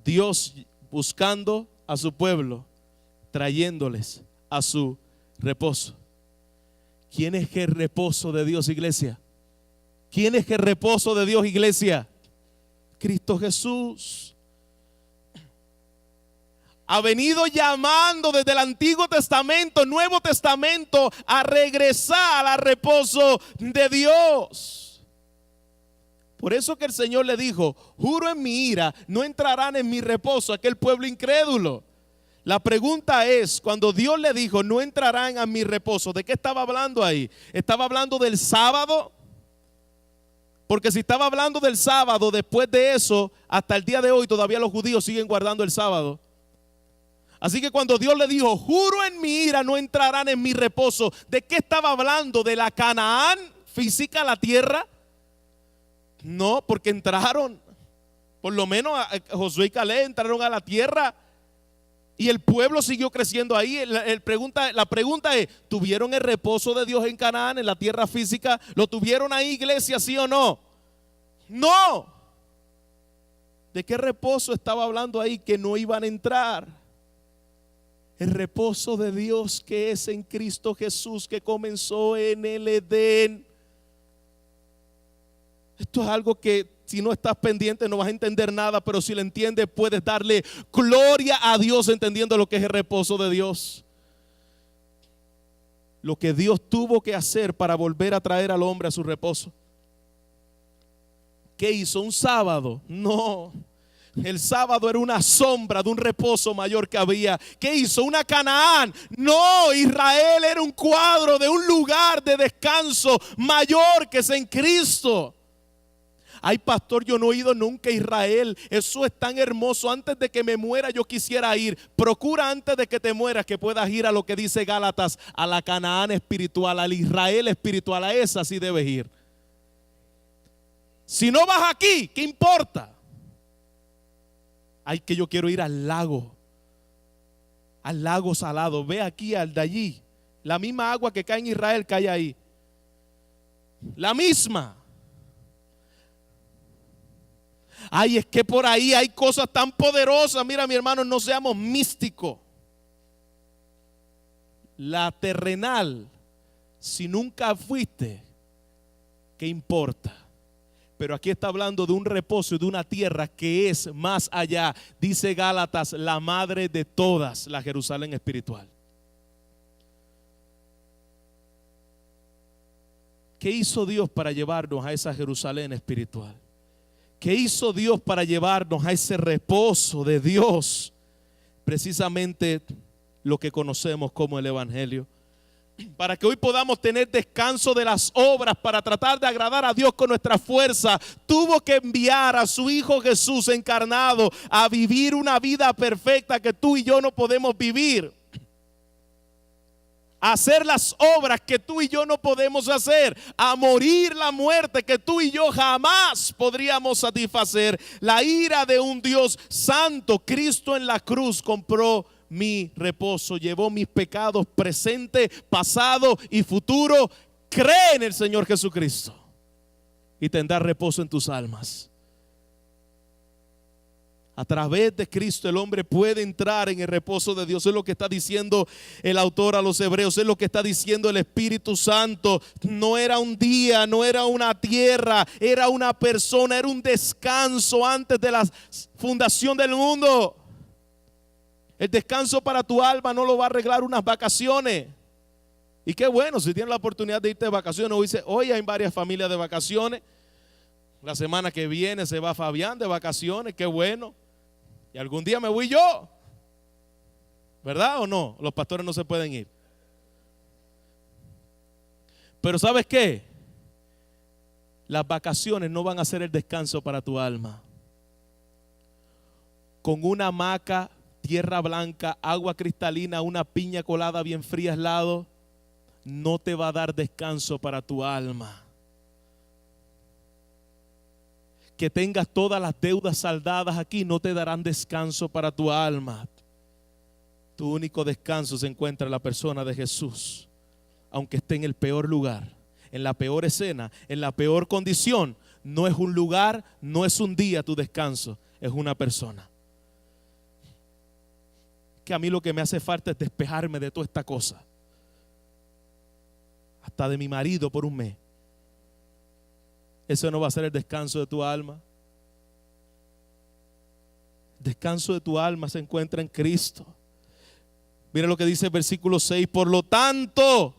Dios buscando a su pueblo, trayéndoles a su reposo. ¿Quién es el reposo de Dios, iglesia? ¿Quién es el reposo de Dios, iglesia? Cristo Jesús. Ha venido llamando desde el Antiguo Testamento, Nuevo Testamento, a regresar al reposo de Dios. Por eso que el Señor le dijo: juro en mi ira, no entrarán en mi reposo aquel pueblo incrédulo. La pregunta es, cuando Dios le dijo no entrarán a mi reposo, ¿de qué estaba hablando ahí? ¿Estaba hablando del sábado? Porque si estaba hablando del sábado, después de eso, hasta el día de hoy todavía los judíos siguen guardando el sábado. Así que cuando Dios le dijo, juro en mi ira, no entrarán en mi reposo, ¿de qué estaba hablando? ¿De la Canaán física, la tierra? No, porque entraron. Por lo menos Josué y Caleb entraron a la tierra y el pueblo siguió creciendo ahí. La pregunta es, ¿tuvieron el reposo de Dios en Canaán, en la tierra física? ¿Lo tuvieron ahí, iglesia, sí o no? No. ¿De qué reposo estaba hablando ahí que no iban a entrar? El reposo de Dios que es en Cristo Jesús, que comenzó en el Edén. Esto es algo que si no estás pendiente no vas a entender nada, pero si lo entiendes puedes darle gloria a Dios entendiendo lo que es el reposo de Dios. Lo que Dios tuvo que hacer para volver a traer al hombre a su reposo. ¿Qué hizo? ¿Un sábado? No. El sábado era una sombra de un reposo mayor que había. ¿Qué hizo? ¿Una Canaán? No, Israel era un cuadro de un lugar de descanso mayor que es en Cristo. Ay, pastor, yo no he ido nunca a Israel. Eso es tan hermoso. Antes de que me muera yo quisiera ir. Procura antes de que te mueras que puedas ir a lo que dice Gálatas, a la Canaán espiritual, al Israel espiritual. A esa sí debes ir. Si no vas aquí, ¿qué importa? Ay, que yo quiero ir al lago salado. Ve aquí al de allí. La misma agua que cae en Israel cae ahí. La misma. Ay, es que por ahí hay cosas tan poderosas. Mira, mi hermano, no seamos místicos. La terrenal, si nunca fuiste, ¿qué importa? Pero aquí está hablando de un reposo y de una tierra que es más allá. Dice Gálatas, la madre de todas, la Jerusalén espiritual. ¿Qué hizo Dios para llevarnos a esa Jerusalén espiritual? ¿Qué hizo Dios para llevarnos a ese reposo de Dios? Precisamente lo que conocemos como el Evangelio. Para que hoy podamos tener descanso de las obras, para tratar de agradar a Dios con nuestra fuerza, tuvo que enviar a su Hijo Jesús encarnado a vivir una vida perfecta que tú y yo no podemos vivir. A hacer las obras que tú y yo no podemos hacer, a morir la muerte que tú y yo jamás podríamos satisfacer. La ira de un Dios santo, Cristo en la cruz compró mi reposo, llevó mis pecados presente, pasado y futuro. Cree en el Señor Jesucristo y tendrás reposo en tus almas. A través de Cristo el hombre puede entrar en el reposo de Dios. Es lo que está diciendo el autor a los hebreos. Es lo que está diciendo el Espíritu Santo. No era un día, no era una tierra, era una persona, era un descanso antes de la fundación del mundo. El descanso para tu alma no lo va a arreglar unas vacaciones. Y qué bueno, si tienes la oportunidad de irte de vacaciones. Hoy hay varias familias de vacaciones. La semana que viene se va Fabián de vacaciones, qué bueno. Y algún día me voy yo. ¿Verdad o no? Los pastores no se pueden ir. Pero ¿sabes qué? Las vacaciones no van a ser el descanso para tu alma. Con una hamaca, tierra blanca, agua cristalina, una piña colada bien fría al lado, no te va a dar descanso para tu alma. Que tengas todas las deudas saldadas aquí no te darán descanso para tu alma. Tu único descanso se encuentra en la persona de Jesús. Aunque esté en el peor lugar, en la peor escena, en la peor condición, no es un lugar, no es un día tu descanso, es una persona. que a mí lo que me hace falta es despejarme de toda esta cosa. Hasta de mi marido por un mes. Eso no va a ser el descanso de tu alma. El descanso de tu alma se encuentra en Cristo. Mira lo que dice el versículo 6. Por lo tanto,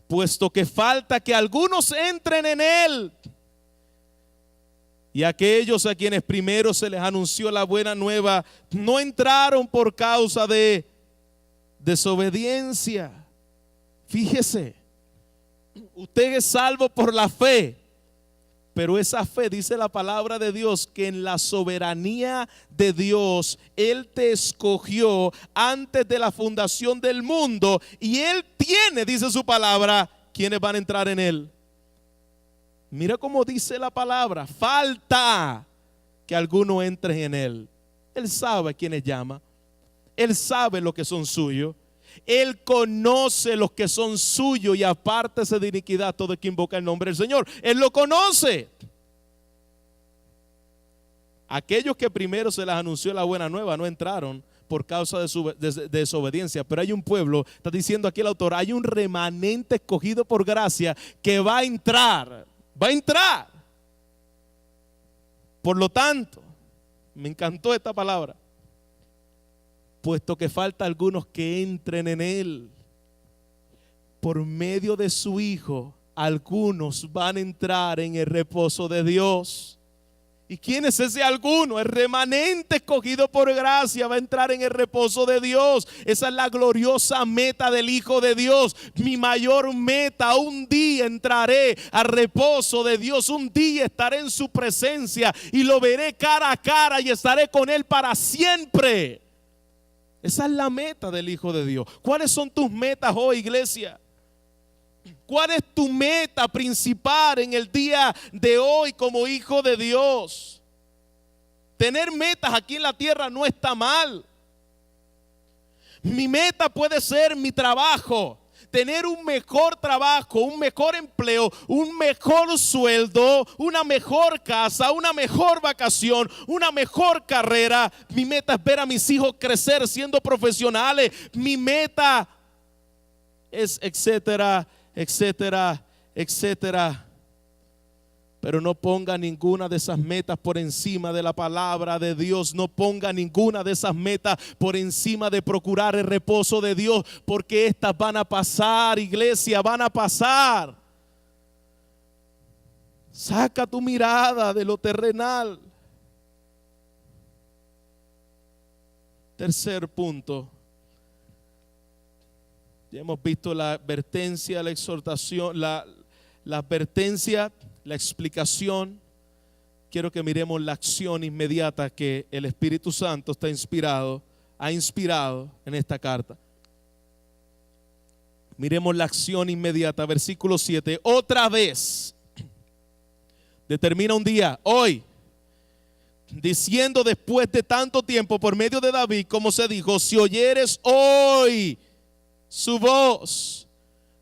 puesto que falta que algunos entren en Él, y aquellos a quienes primero se les anunció la buena nueva no entraron por causa de desobediencia. Fíjese, usted es salvo por la fe, pero esa fe, dice la palabra de Dios, que en la soberanía de Dios Él te escogió antes de la fundación del mundo, y Él tiene, dice su palabra, quienes van a entrar en Él. Mira cómo dice la palabra, falta que alguno entre en Él. Él sabe a quienes llama, Él sabe los que son suyos, Él conoce los que son suyos, y apártese de iniquidad todo el que invoca el nombre del Señor. Él lo conoce. Aquellos que primero se les anunció la buena nueva no entraron por causa de su desobediencia, pero hay un pueblo, está diciendo aquí el autor, hay un remanente escogido por gracia que va a entrar. Va a entrar. Por lo tanto, me encantó esta palabra, puesto que falta algunos que entren en Él, por medio de su Hijo, algunos van a entrar en el reposo de Dios. ¿Y quién es ese alguno? El remanente escogido por gracia va a entrar en el reposo de Dios. Esa es la gloriosa meta del Hijo de Dios. Mi mayor meta, un día entraré al reposo de Dios. Un día estaré en su presencia y lo veré cara a cara y estaré con Él para siempre. Esa es la meta del Hijo de Dios. ¿Cuáles son tus metas hoy, iglesia? ¿Cuál es tu meta principal en el día de hoy como hijo de Dios? Tener metas aquí en la tierra no está mal. Mi meta puede ser mi trabajo, tener un mejor trabajo, un mejor empleo, un mejor sueldo, una mejor casa, una mejor vacación, una mejor carrera. Mi meta es ver a mis hijos crecer siendo profesionales. Mi meta es etcétera, etcétera, etcétera. Pero no ponga ninguna de esas metas por encima de la palabra de Dios. No ponga ninguna de esas metas por encima de procurar el reposo de Dios, porque estas van a pasar, iglesia, van a pasar. Saca tu mirada de lo terrenal. Tercer punto. Ya hemos visto la advertencia, la exhortación, la advertencia, la explicación. Quiero que miremos la acción inmediata que el Espíritu Santo ha inspirado en esta carta. Miremos la acción inmediata, versículo 7. Otra vez, determina un día, hoy, diciendo después de tanto tiempo por medio de David, como se dijo, si oyeres hoy su voz,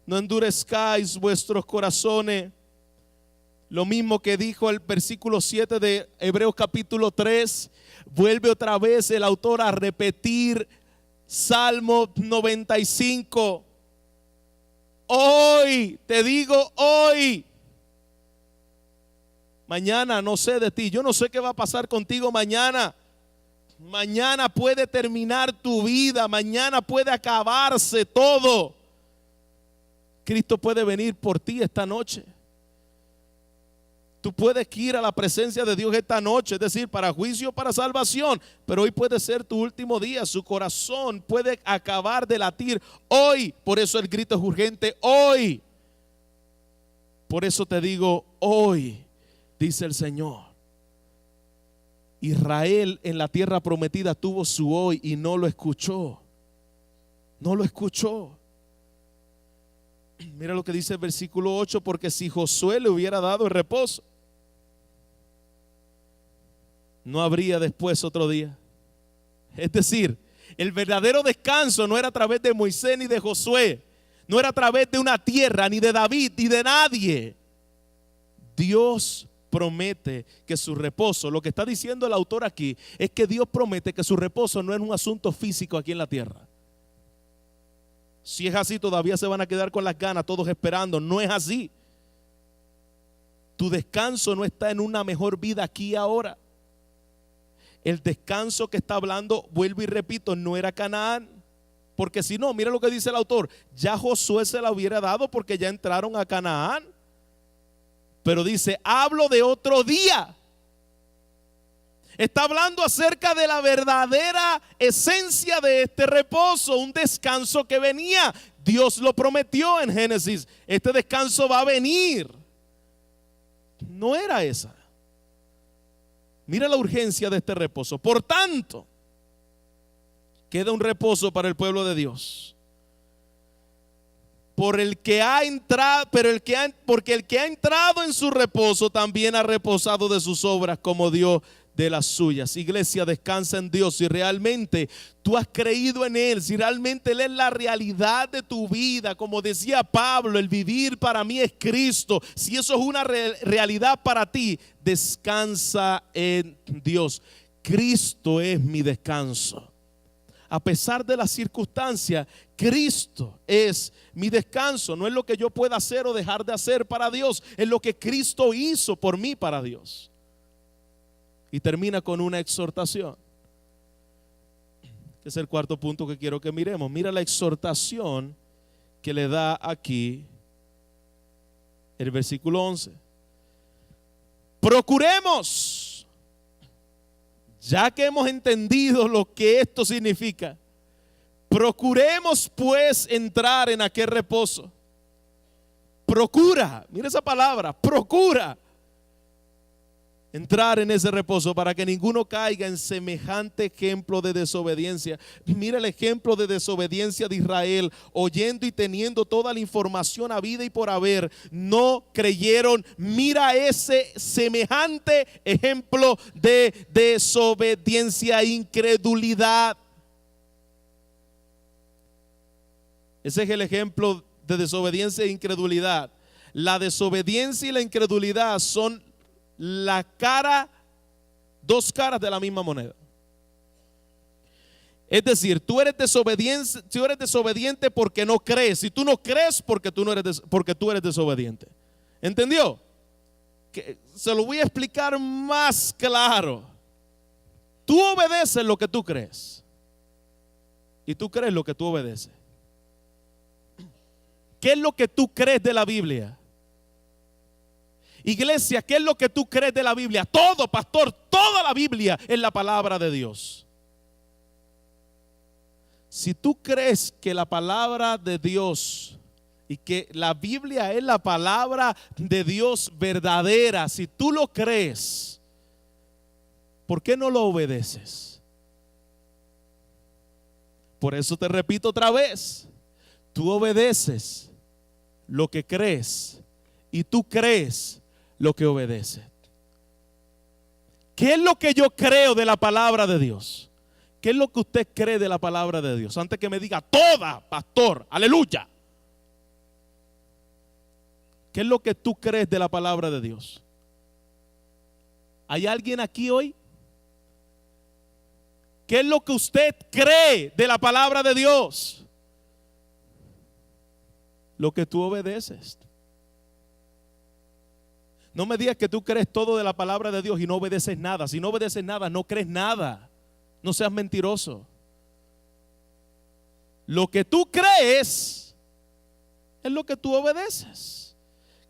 no endurezcáis vuestros corazones. Lo mismo que dijo el versículo 7 de Hebreos capítulo 3, vuelve otra vez el autor a repetir Salmo 95. Hoy, te digo hoy. Mañana no sé de ti, yo no sé qué va a pasar contigo mañana. Mañana puede terminar tu vida, mañana puede acabarse todo. Cristo puede venir por ti esta noche. Tú puedes ir a la presencia de Dios esta noche, es decir, para juicio, para salvación, pero hoy puede ser tu último día. Su corazón puede acabar de latir hoy. Por eso el grito es urgente, hoy. Por eso te digo, hoy, dice el Señor. Israel en la tierra prometida tuvo su hoy y no lo escuchó. No lo escuchó. Mira lo que dice el versículo 8, porque si Josué le hubiera dado el reposo, no habría después otro día. Es decir, el verdadero descanso no era a través de Moisés ni de Josué, no era a través de una tierra, ni de David, ni de nadie. Dios promete que su reposo, lo que está diciendo el autor aquí, es que Dios promete que su reposo no es un asunto físico aquí en la tierra. Si es así, todavía se van a quedar con las ganas todos esperando. No es así. Tu descanso no está en una mejor vida aquí y ahora. El descanso que está hablando, vuelvo y repito, no era Canaán. Porque si no, mira lo que dice el autor, ya Josué se la hubiera dado porque ya entraron a Canaán. Pero dice, hablo de otro día. Está hablando acerca de la verdadera esencia de este reposo, un descanso que venía. Dios lo prometió en Génesis, este descanso va a venir. No era esa. Mira la urgencia de este reposo. Por tanto, queda un reposo para el pueblo de Dios. Por el que ha entrado, porque el que ha entrado en su reposo también ha reposado de sus obras como Dios de las suyas. Iglesia, descansa en Dios. Si realmente tú has creído en Él, si realmente Él es la realidad de tu vida, como decía Pablo, el vivir para mí es Cristo. Si eso es una realidad para ti, descansa en Dios. Cristo es mi descanso. A pesar de las circunstancias, Cristo es mi descanso. No es lo que yo pueda hacer o dejar de hacer para Dios, es lo que Cristo hizo por mí para Dios. Y termina con una exhortación, que es el cuarto punto que quiero que miremos. Mira la exhortación que le da aquí el versículo 11. Procuremos, ya que hemos entendido lo que esto significa, procuremos pues entrar en aquel reposo. Procura, mira esa palabra, procura entrar en ese reposo para que ninguno caiga en semejante ejemplo de desobediencia. Mira el ejemplo de desobediencia de Israel, oyendo y teniendo toda la información habida y por haber, no creyeron. Mira ese semejante ejemplo de desobediencia e incredulidad. Ese es el ejemplo de desobediencia e incredulidad. La desobediencia y la incredulidad son dos caras de la misma moneda. Es decir, tú eres desobediente porque no crees. Si tú no crees, porque tú eres desobediente. ¿Entendió? Que se lo voy a explicar más claro. Tú obedeces lo que tú crees y tú crees lo que tú obedeces. ¿Qué es lo que tú crees de la Biblia? Iglesia, ¿qué es lo que tú crees de la Biblia? Todo, pastor, toda la Biblia es la palabra de Dios. Si tú crees que la palabra de Dios y que la Biblia es la palabra de Dios verdadera, si tú lo crees, ¿por qué no lo obedeces? Por eso te repito otra vez, tú obedeces lo que crees y tú crees lo que obedece. ¿Qué es lo que yo creo de la palabra de Dios? ¿Qué es lo que usted cree de la palabra de Dios? Antes que me diga toda, pastor, aleluya. ¿Qué es lo que tú crees de la palabra de Dios? ¿Hay alguien aquí hoy? ¿Qué es lo que usted cree de la palabra de Dios? Lo que tú obedeces. No me digas que tú crees todo de la palabra de Dios y no obedeces nada. Si no obedeces nada, no crees nada. No seas mentiroso. Lo que tú crees es lo que tú obedeces.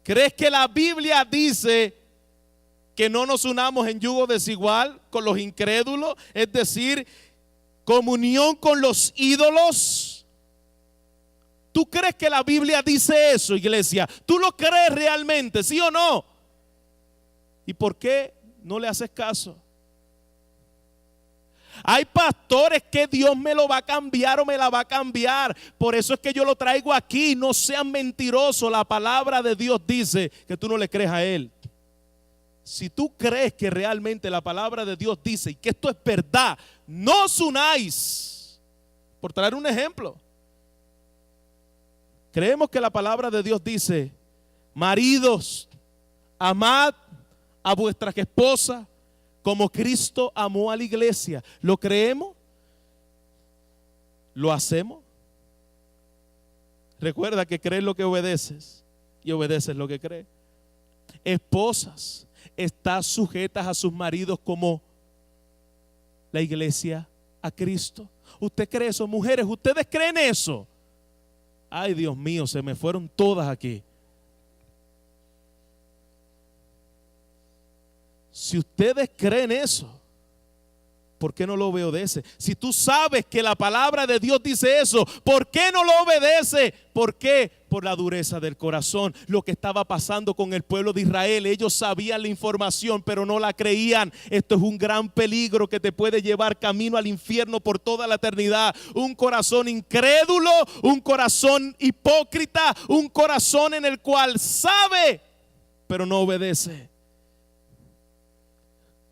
¿Crees que la Biblia dice que no nos unamos en yugo desigual con los incrédulos? Es decir, comunión con los ídolos. ¿Tú crees que la Biblia dice eso, iglesia? ¿Tú lo crees realmente, sí o no? ¿Y por qué no le haces caso? Hay pastores que Dios me lo va a cambiar o me la va a cambiar. Por eso es que yo lo traigo aquí. No sean mentirosos. La palabra de Dios dice que tú no le crees a Él. Si tú crees que realmente la palabra de Dios dice y que esto es verdad, no os unáis. Por traer un ejemplo, creemos que la palabra de Dios dice: maridos, amad a vuestras esposas como Cristo amó a la iglesia. ¿Lo creemos? ¿Lo hacemos? Recuerda que crees lo que obedeces y obedeces lo que crees. Esposas, están sujetas a sus maridos como la iglesia a Cristo. ¿Usted cree eso? Mujeres, ¿ustedes creen eso? Ay, Dios mío, se me fueron todas aquí. Si ustedes creen eso, ¿por qué no lo obedece? Si tú sabes que la palabra de Dios dice eso, ¿por qué no lo obedece? ¿Por qué? Por la dureza del corazón. Lo que estaba pasando con el pueblo de Israel, ellos sabían la información, pero no la creían. Esto es un gran peligro que te puede llevar camino al infierno por toda la eternidad. Un corazón incrédulo, un corazón hipócrita, un corazón en el cual sabe, pero no obedece.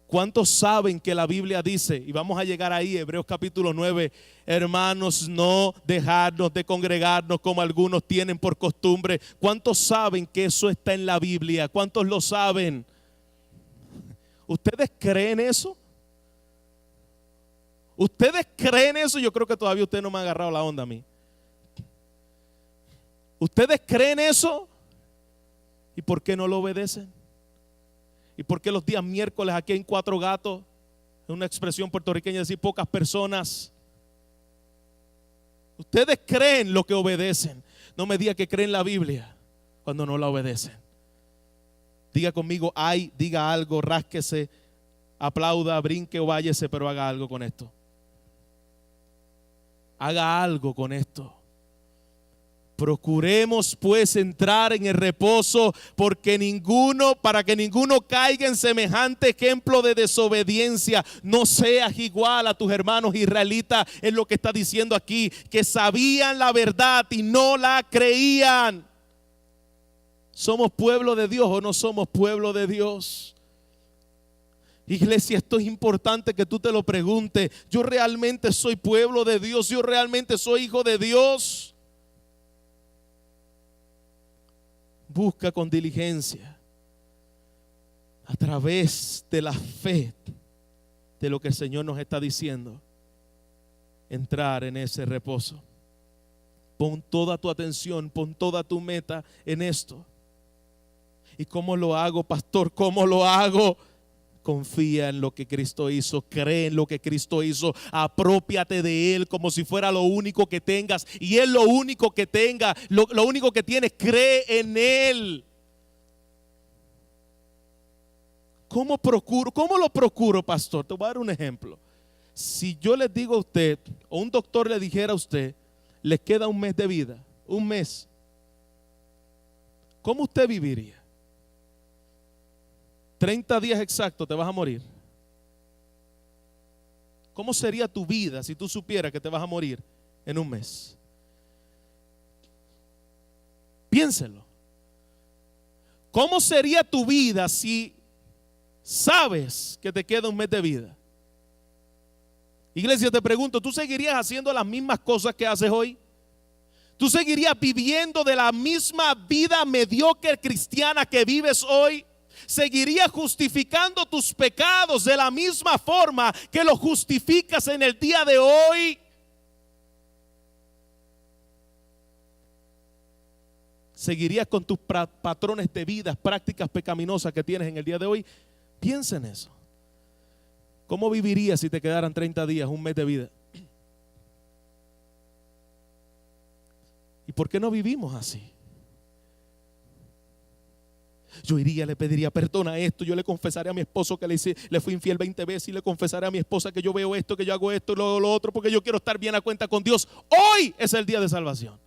¿Cuántos saben que la Biblia dice, y vamos a llegar ahí, Hebreos capítulo 9, hermanos, no dejarnos de congregarnos como algunos tienen por costumbre? ¿Cuántos saben que eso está en la Biblia? ¿Cuántos lo saben? ¿Ustedes creen eso? ¿Ustedes creen eso? Yo creo que todavía usted no me ha agarrado la onda a mí. ¿Ustedes creen eso? ¿Y por qué no lo obedecen? ¿Y por qué los días miércoles aquí hay 4 gatos? Es una expresión puertorriqueña, decir pocas personas. Ustedes creen lo que obedecen. No me diga que creen la Biblia cuando no la obedecen. Diga conmigo, ay, diga algo, rásquese, aplauda, brinque o váyese, pero haga algo con esto. Haga algo con esto. Procuremos pues entrar en el reposo, para que ninguno caiga en semejante ejemplo de desobediencia. No seas igual a tus hermanos israelitas, es lo que está diciendo aquí, que sabían la verdad y no la creían. ¿Somos pueblo de Dios o no somos pueblo de Dios? Iglesia, esto es importante que tú te lo preguntes. ¿Yo realmente soy pueblo de Dios? ¿Yo realmente soy hijo de Dios? Busca con diligencia, a través de la fe de lo que el Señor nos está diciendo, entrar en ese reposo. Pon toda tu atención, pon toda tu meta en esto. ¿Y cómo lo hago, pastor? ¿Cómo lo hago? Confía en lo que Cristo hizo, cree en lo que Cristo hizo, apropiate de Él como si fuera lo único que tengas, y Él lo único que tenga, lo único que tienes, cree en Él. ¿Cómo lo procuro, pastor? Te voy a dar un ejemplo. Si yo les digo a usted, o un doctor le dijera a usted, les queda un mes de vida, un mes, ¿cómo usted viviría? 30 días exactos te vas a morir. ¿Cómo sería tu vida si tú supieras que te vas a morir en un mes? Piénselo. ¿Cómo sería tu vida si sabes que te queda un mes de vida? Iglesia, te pregunto, ¿tú seguirías haciendo las mismas cosas que haces hoy? ¿Tú seguirías viviendo de la misma vida mediocre cristiana que vives hoy? ¿Seguirías justificando tus pecados de la misma forma que los justificas en el día de hoy? ¿Seguirías con tus patrones de vida, prácticas pecaminosas que tienes en el día de hoy? Piensa en eso. ¿Cómo vivirías si te quedaran 30 días, un mes de vida? ¿Y por qué no vivimos así? Yo iría, le pediría perdón a esto, yo le confesaré a mi esposo que le fui infiel 20 veces, y le confesaré a mi esposa que yo veo esto, que yo hago esto y lo otro, porque yo quiero estar bien a cuenta con Dios. Hoy es el día de salvación.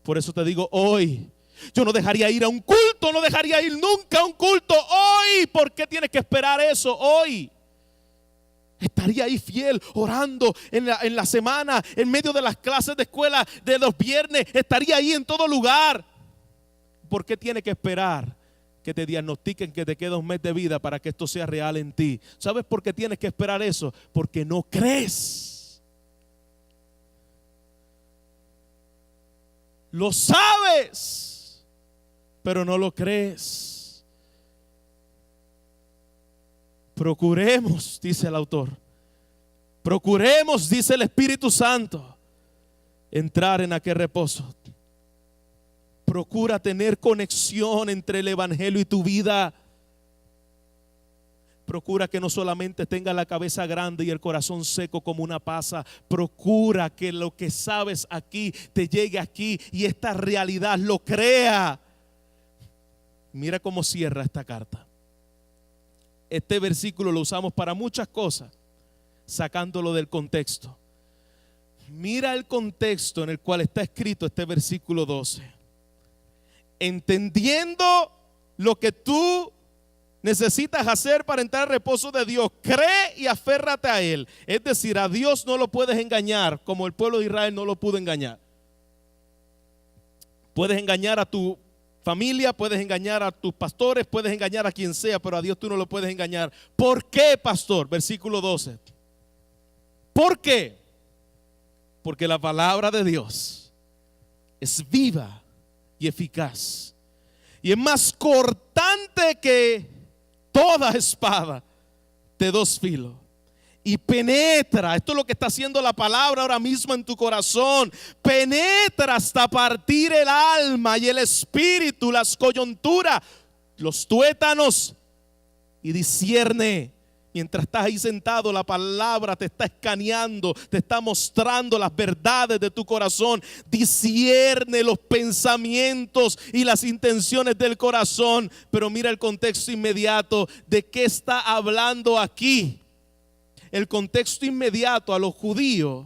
Por eso te digo, hoy yo no dejaría ir a un culto, no dejaría ir nunca a un culto hoy. ¿Por qué tienes que esperar eso hoy? Estaría ahí fiel, orando en la semana, en medio de las clases de escuela de los viernes. Estaría ahí en todo lugar. ¿Por qué tiene que esperar que te diagnostiquen que te queda un mes de vida para que esto sea real en ti? ¿Sabes por qué tienes que esperar eso? Porque no crees. Lo sabes, pero no lo crees. Procuremos, dice el autor, procuremos, dice el Espíritu Santo, entrar en aquel reposo. Procura tener conexión entre el evangelio y tu vida. Procura que no solamente tenga la cabeza grande y el corazón seco como una pasa. Procura que lo que sabes aquí te llegue aquí y esta realidad lo crea. Mira cómo cierra esta carta. Este versículo lo usamos para muchas cosas, sacándolo del contexto. Mira el contexto en el cual está escrito este versículo 12. Entendiendo lo que tú necesitas hacer para entrar al reposo de Dios, cree y aférrate a Él. Es decir, a Dios no lo puedes engañar como el pueblo de Israel no lo pudo engañar. Puedes engañar a tu familia, puedes engañar a tus pastores, puedes engañar a quien sea, pero a Dios tú no lo puedes engañar. ¿Por qué, pastor? Versículo 12. ¿Por qué? Porque la palabra de Dios es viva y eficaz y es más cortante que toda espada de dos filos y penetra. Esto es lo que está haciendo la palabra ahora mismo en tu corazón. Penetra hasta partir el alma y el espíritu, las coyunturas, los tuétanos, y discierne. Mientras estás ahí sentado, la palabra te está escaneando, te está mostrando las verdades de tu corazón. Discierne los pensamientos y las intenciones del corazón. Pero mira el contexto inmediato. ¿De qué está hablando aquí? El contexto inmediato a los judíos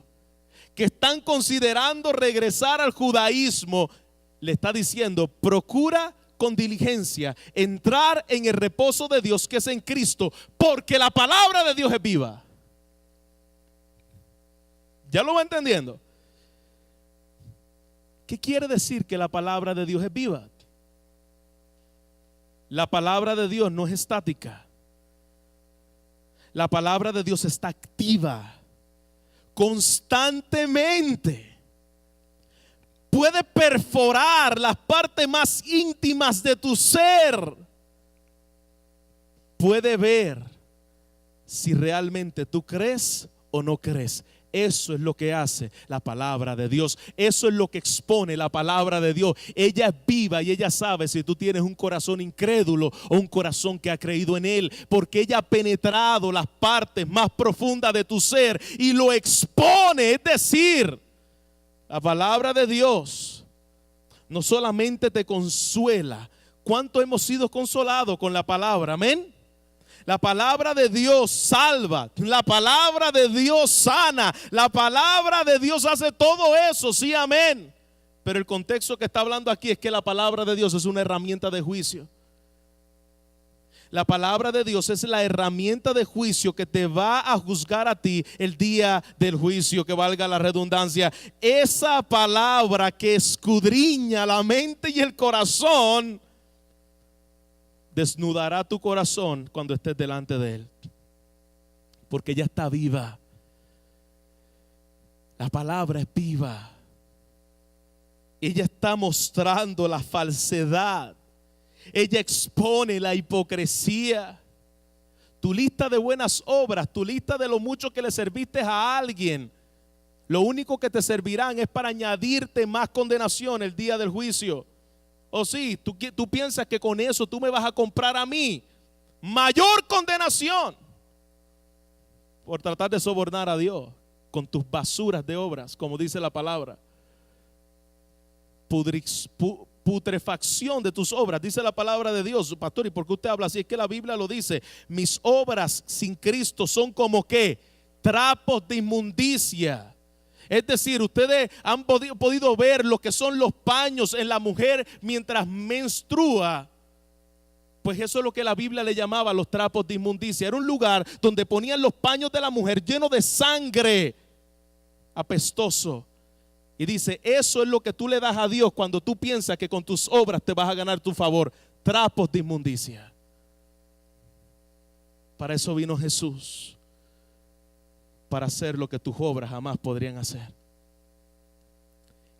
que están considerando regresar al judaísmo, le está diciendo: procura con diligencia entrar en el reposo de Dios que es en Cristo, porque la palabra de Dios es viva. ¿Ya lo va entendiendo? ¿Qué quiere decir que la palabra de Dios es viva? La palabra de Dios no es estática. La palabra de Dios está activa constantemente. Puede perforar las partes más íntimas de tu ser. Puede ver si realmente tú crees o no crees. Eso es lo que hace la palabra de Dios. Eso es lo que expone la palabra de Dios. Ella es viva y ella sabe si tú tienes un corazón incrédulo o un corazón que ha creído en Él, porque ella ha penetrado las partes más profundas de tu ser y lo expone. Es decir, la palabra de Dios no solamente te consuela. ¿Cuánto hemos sido consolados con la palabra? Amén. La palabra de Dios salva. La palabra de Dios sana. La palabra de Dios hace todo eso. Sí, amén. Pero el contexto que está hablando aquí es que la palabra de Dios es una herramienta de juicio. La palabra de Dios es la herramienta de juicio que te va a juzgar a ti el día del juicio, que valga la redundancia. Esa palabra que escudriña la mente y el corazón desnudará tu corazón cuando estés delante de Él, porque ella está viva. La palabra es viva. Ella está mostrando la falsedad. Ella expone la hipocresía. Tu lista de buenas obras, tu lista de lo mucho que le serviste a alguien, lo único que te servirán es para añadirte más condenación el día del juicio. O sí, tú piensas que con eso tú me vas a comprar a mí mayor condenación por tratar de sobornar a Dios con tus basuras de obras, como dice la palabra. Putrefacción de tus obras, dice la palabra de Dios. Pastor, ¿y por qué usted habla así? Es que la Biblia lo dice. Mis obras sin Cristo son como ¿qué? Trapos de inmundicia. Es decir, ustedes han podido ver lo que son los paños en la mujer mientras menstrua. Pues eso es lo que la Biblia le llamaba los trapos de inmundicia. Era un lugar donde ponían los paños de la mujer llenos de sangre, apestoso. Y dice, eso es lo que tú le das a Dios cuando tú piensas que con tus obras te vas a ganar tu favor. Trapos de inmundicia. Para eso vino Jesús, para hacer lo que tus obras jamás podrían hacer.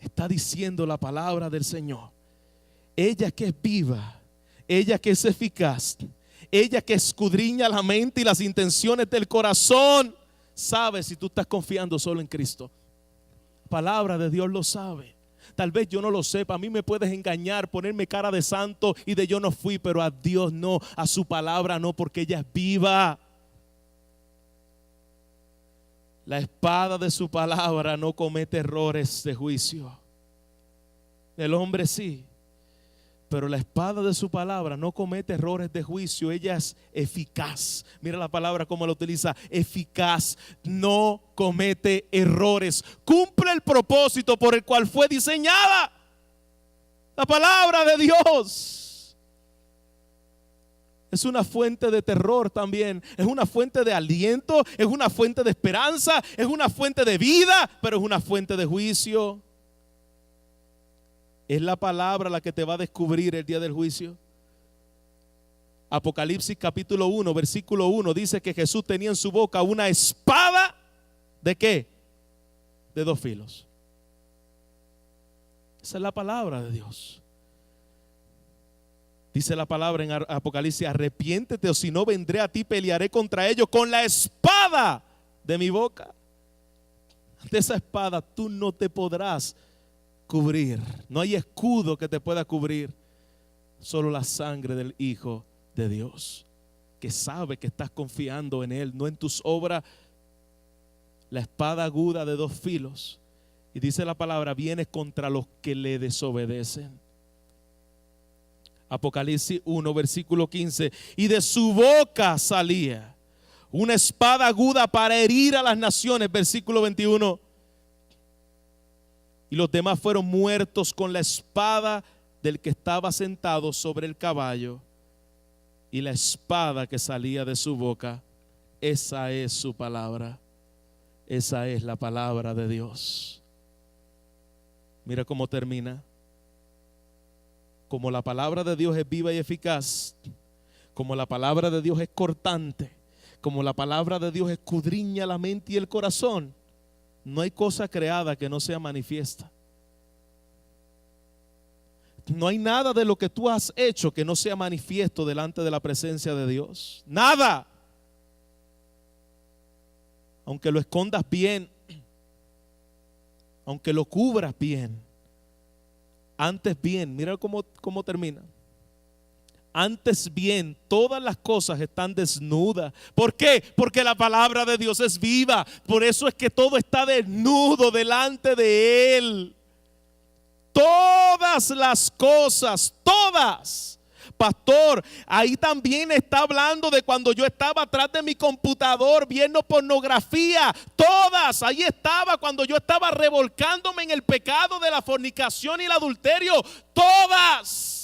Está diciendo la palabra del Señor. Ella que es viva, ella que es eficaz, ella que escudriña la mente y las intenciones del corazón, sabe si tú estás confiando solo en Cristo. La palabra de Dios lo sabe. Tal vez yo no lo sepa, a mí me puedes engañar, ponerme cara de santo y de yo no fui, pero a Dios no, a su palabra no, porque ella es viva. La espada de su palabra no comete errores de juicio. El hombre sí, pero la espada de su palabra no comete errores de juicio. Ella es eficaz. Mira la palabra como la utiliza, eficaz. No comete errores. Cumple el propósito por el cual fue diseñada. La palabra de Dios es una fuente de terror también. Es una fuente de aliento, es una fuente de esperanza, es una fuente de vida, pero es una fuente de juicio. Es la palabra la que te va a descubrir el día del juicio. Apocalipsis capítulo 1, versículo 1 dice que Jesús tenía en su boca una espada. ¿De qué? De 2 filos. Esa es la palabra de Dios. Dice la palabra en Apocalipsis: arrepiéntete, o si no vendré a ti, pelearé contra ellos con la espada de mi boca. Ante esa espada tú no te podrás cubrir. No hay escudo que te pueda cubrir. Solo la sangre del Hijo de Dios, que sabe que estás confiando en Él, no en tus obras. La espada aguda de 2 filos. Y dice la palabra: viene contra los que le desobedecen. Apocalipsis 1, versículo 15. Y de su boca salía una espada aguda para herir a las naciones. Versículo 21. Y los demás fueron muertos con la espada del que estaba sentado sobre el caballo. Y la espada que salía de su boca, esa es su palabra. Esa es la palabra de Dios. Mira cómo termina. Como la palabra de Dios es viva y eficaz, como la palabra de Dios es cortante, como la palabra de Dios escudriña la mente y el corazón, no hay cosa creada que no sea manifiesta. No hay nada de lo que tú has hecho que no sea manifiesto delante de la presencia de Dios. Nada. Aunque lo escondas bien, aunque lo cubras bien, antes bien, mira cómo termina. Antes bien, todas las cosas están desnudas. ¿Por qué? Porque la palabra de Dios es viva. Por eso es que todo está desnudo delante de Él. Todas las cosas, todas. Pastor, ahí también está hablando de cuando yo estaba atrás de mi computador viendo pornografía. Todas, ahí estaba cuando yo estaba revolcándome en el pecado de la fornicación y el adulterio. Todas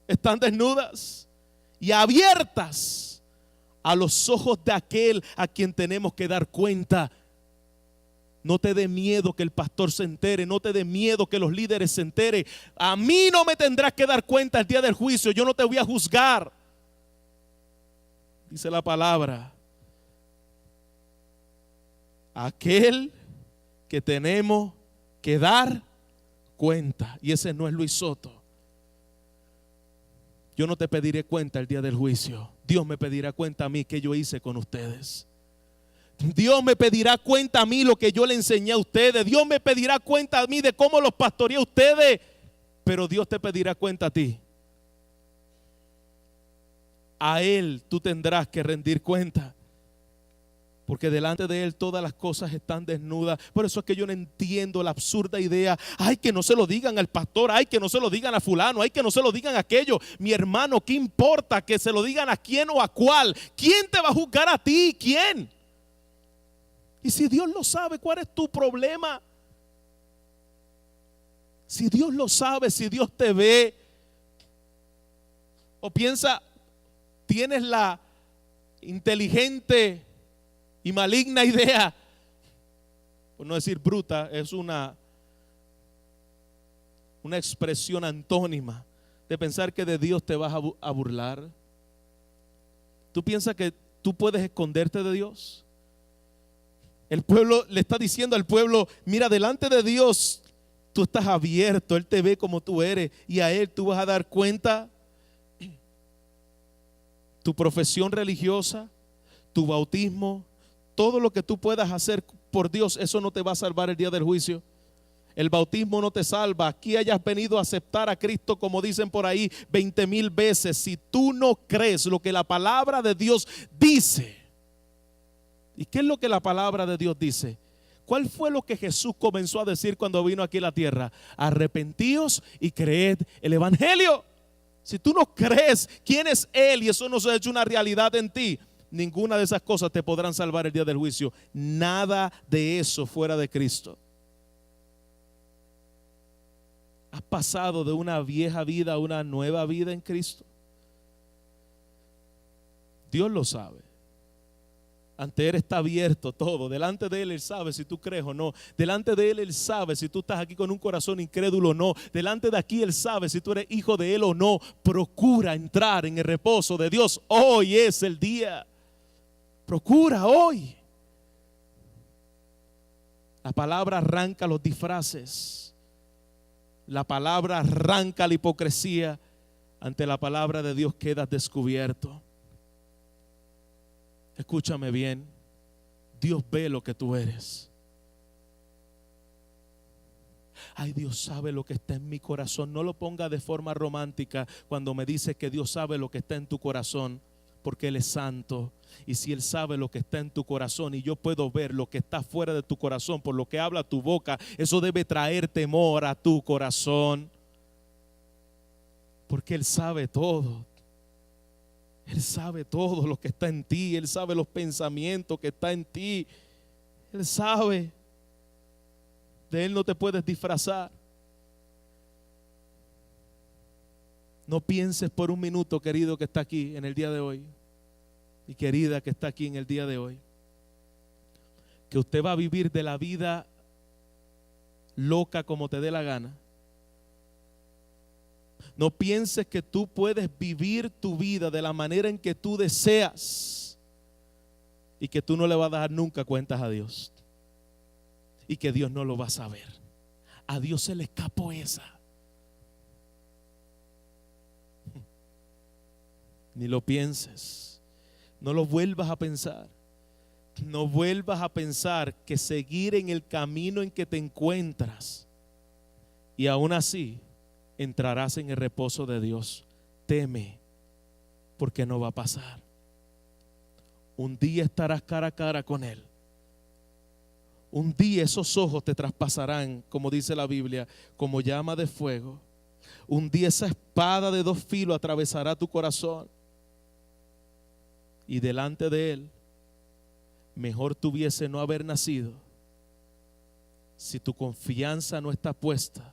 están desnudas y abiertas a los ojos de aquel a quien tenemos que dar cuenta. No te dé miedo que el pastor se entere, no te dé miedo que los líderes se enteren. A mí no me tendrás que dar cuenta el día del juicio, yo no te voy a juzgar. Dice la palabra: aquel que tenemos que dar cuenta. Y ese no es Luis Soto. Yo no te pediré cuenta el día del juicio. Dios me pedirá cuenta a mí qué yo hice con ustedes. Dios me pedirá cuenta a mí lo que yo le enseñé a ustedes. Dios me pedirá cuenta a mí de cómo los pastoreé a ustedes. Pero Dios te pedirá cuenta a ti. A Él tú tendrás que rendir cuenta. Porque delante de Él todas las cosas están desnudas. Por eso es que yo no entiendo la absurda idea. Ay, que no se lo digan al pastor. Ay, que no se lo digan a fulano. Ay, que no se lo digan a aquello. Mi hermano, ¿qué importa que se lo digan a quién o a cuál? ¿Quién te va a juzgar a ti? ¿Quién? Y si Dios lo sabe, ¿cuál es tu problema? Si Dios lo sabe, si Dios te ve. O piensa, tienes la inteligente y maligna idea, por no decir bruta, es una expresión antónima, de pensar que de Dios te vas a burlar. ¿Tú piensas que tú puedes esconderte de Dios? El pueblo le está diciendo al pueblo: mira, delante de Dios Tú estás abierto, Él te ve como tú eres y a Él tú vas a dar cuenta. Tu profesión religiosa, tu bautismo, todo lo que tú puedas hacer por Dios, eso no te va a salvar el día del juicio. El bautismo no te salva. Aquí hayas venido a aceptar a Cristo, como dicen por ahí 20,000 veces. Si tú no crees lo que la palabra de Dios dice. ¿Y qué es lo que la palabra de Dios dice? ¿Cuál fue lo que Jesús comenzó a decir cuando vino aquí a la tierra? Arrepentíos y creed el evangelio. Si tú no crees quién es Él y eso no se ha hecho una realidad en ti, ninguna de esas cosas te podrán salvar el día del juicio. Nada de eso fuera de Cristo. ¿Has pasado de una vieja vida a una nueva vida en Cristo? Dios lo sabe. Ante Él está abierto todo. Delante de Él, Él sabe si tú crees o no. Delante de Él, Él sabe si tú estás aquí con un corazón incrédulo o no. Delante de aquí, Él sabe si tú eres hijo de Él o no. Procura entrar en el reposo de Dios. Hoy es el día. Procura hoy. La palabra arranca los disfraces. La palabra arranca la hipocresía. Ante la palabra de Dios quedas descubierto. Escúchame bien, Dios ve lo que tú eres. Ay, Dios sabe lo que está en mi corazón. No lo ponga de forma romántica cuando me dice que Dios sabe lo que está en tu corazón, porque Él es santo. Y si Él sabe lo que está en tu corazón y yo puedo ver lo que está fuera de tu corazón por lo que habla tu boca, eso debe traer temor a tu corazón, porque Él sabe todo. Él sabe todo lo que está en ti. Él sabe los pensamientos que está en ti. Él sabe. De Él no te puedes disfrazar. No pienses por un minuto, querido que está aquí en el día de hoy, y querida que está aquí en el día de hoy, que usted va a vivir de la vida loca como te dé la gana. No pienses que tú puedes vivir tu vida de la manera en que tú deseas y que tú no le vas a dar nunca cuentas a Dios y que Dios no lo va a saber. A Dios se le escapó esa. Ni lo pienses, no lo vuelvas a pensar. No vuelvas a pensar que seguir en el camino en que te encuentras y aún así entrarás en el reposo de Dios. Teme, porque no va a pasar. Un día estarás cara a cara con Él. Un día esos ojos te traspasarán, como dice la Biblia, como llama de fuego. Un día esa espada de dos filos atravesará tu corazón. Y delante de Él, mejor tuviese no haber nacido si tu confianza no está puesta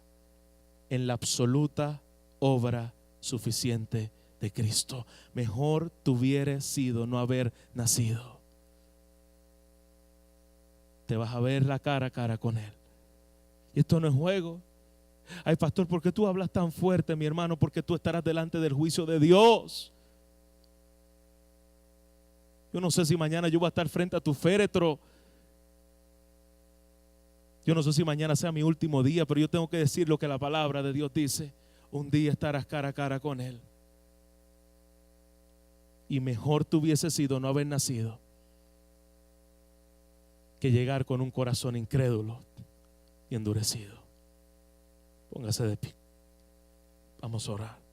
en la absoluta obra suficiente de Cristo. Mejor tuviera sido no haber nacido. Te vas a ver la cara a cara con Él. Y esto no es juego. Ay, pastor, ¿por qué tú hablas tan fuerte, mi hermano? Porque tú estarás delante del juicio de Dios. Yo no sé si mañana yo voy a estar frente a tu féretro. Yo no sé si mañana sea mi último día, pero yo tengo que decir lo que la palabra de Dios dice. Un día estarás cara a cara con Él. Y mejor te hubiese sido no haber nacido que llegar con un corazón incrédulo y endurecido. Póngase de pie. Vamos a orar.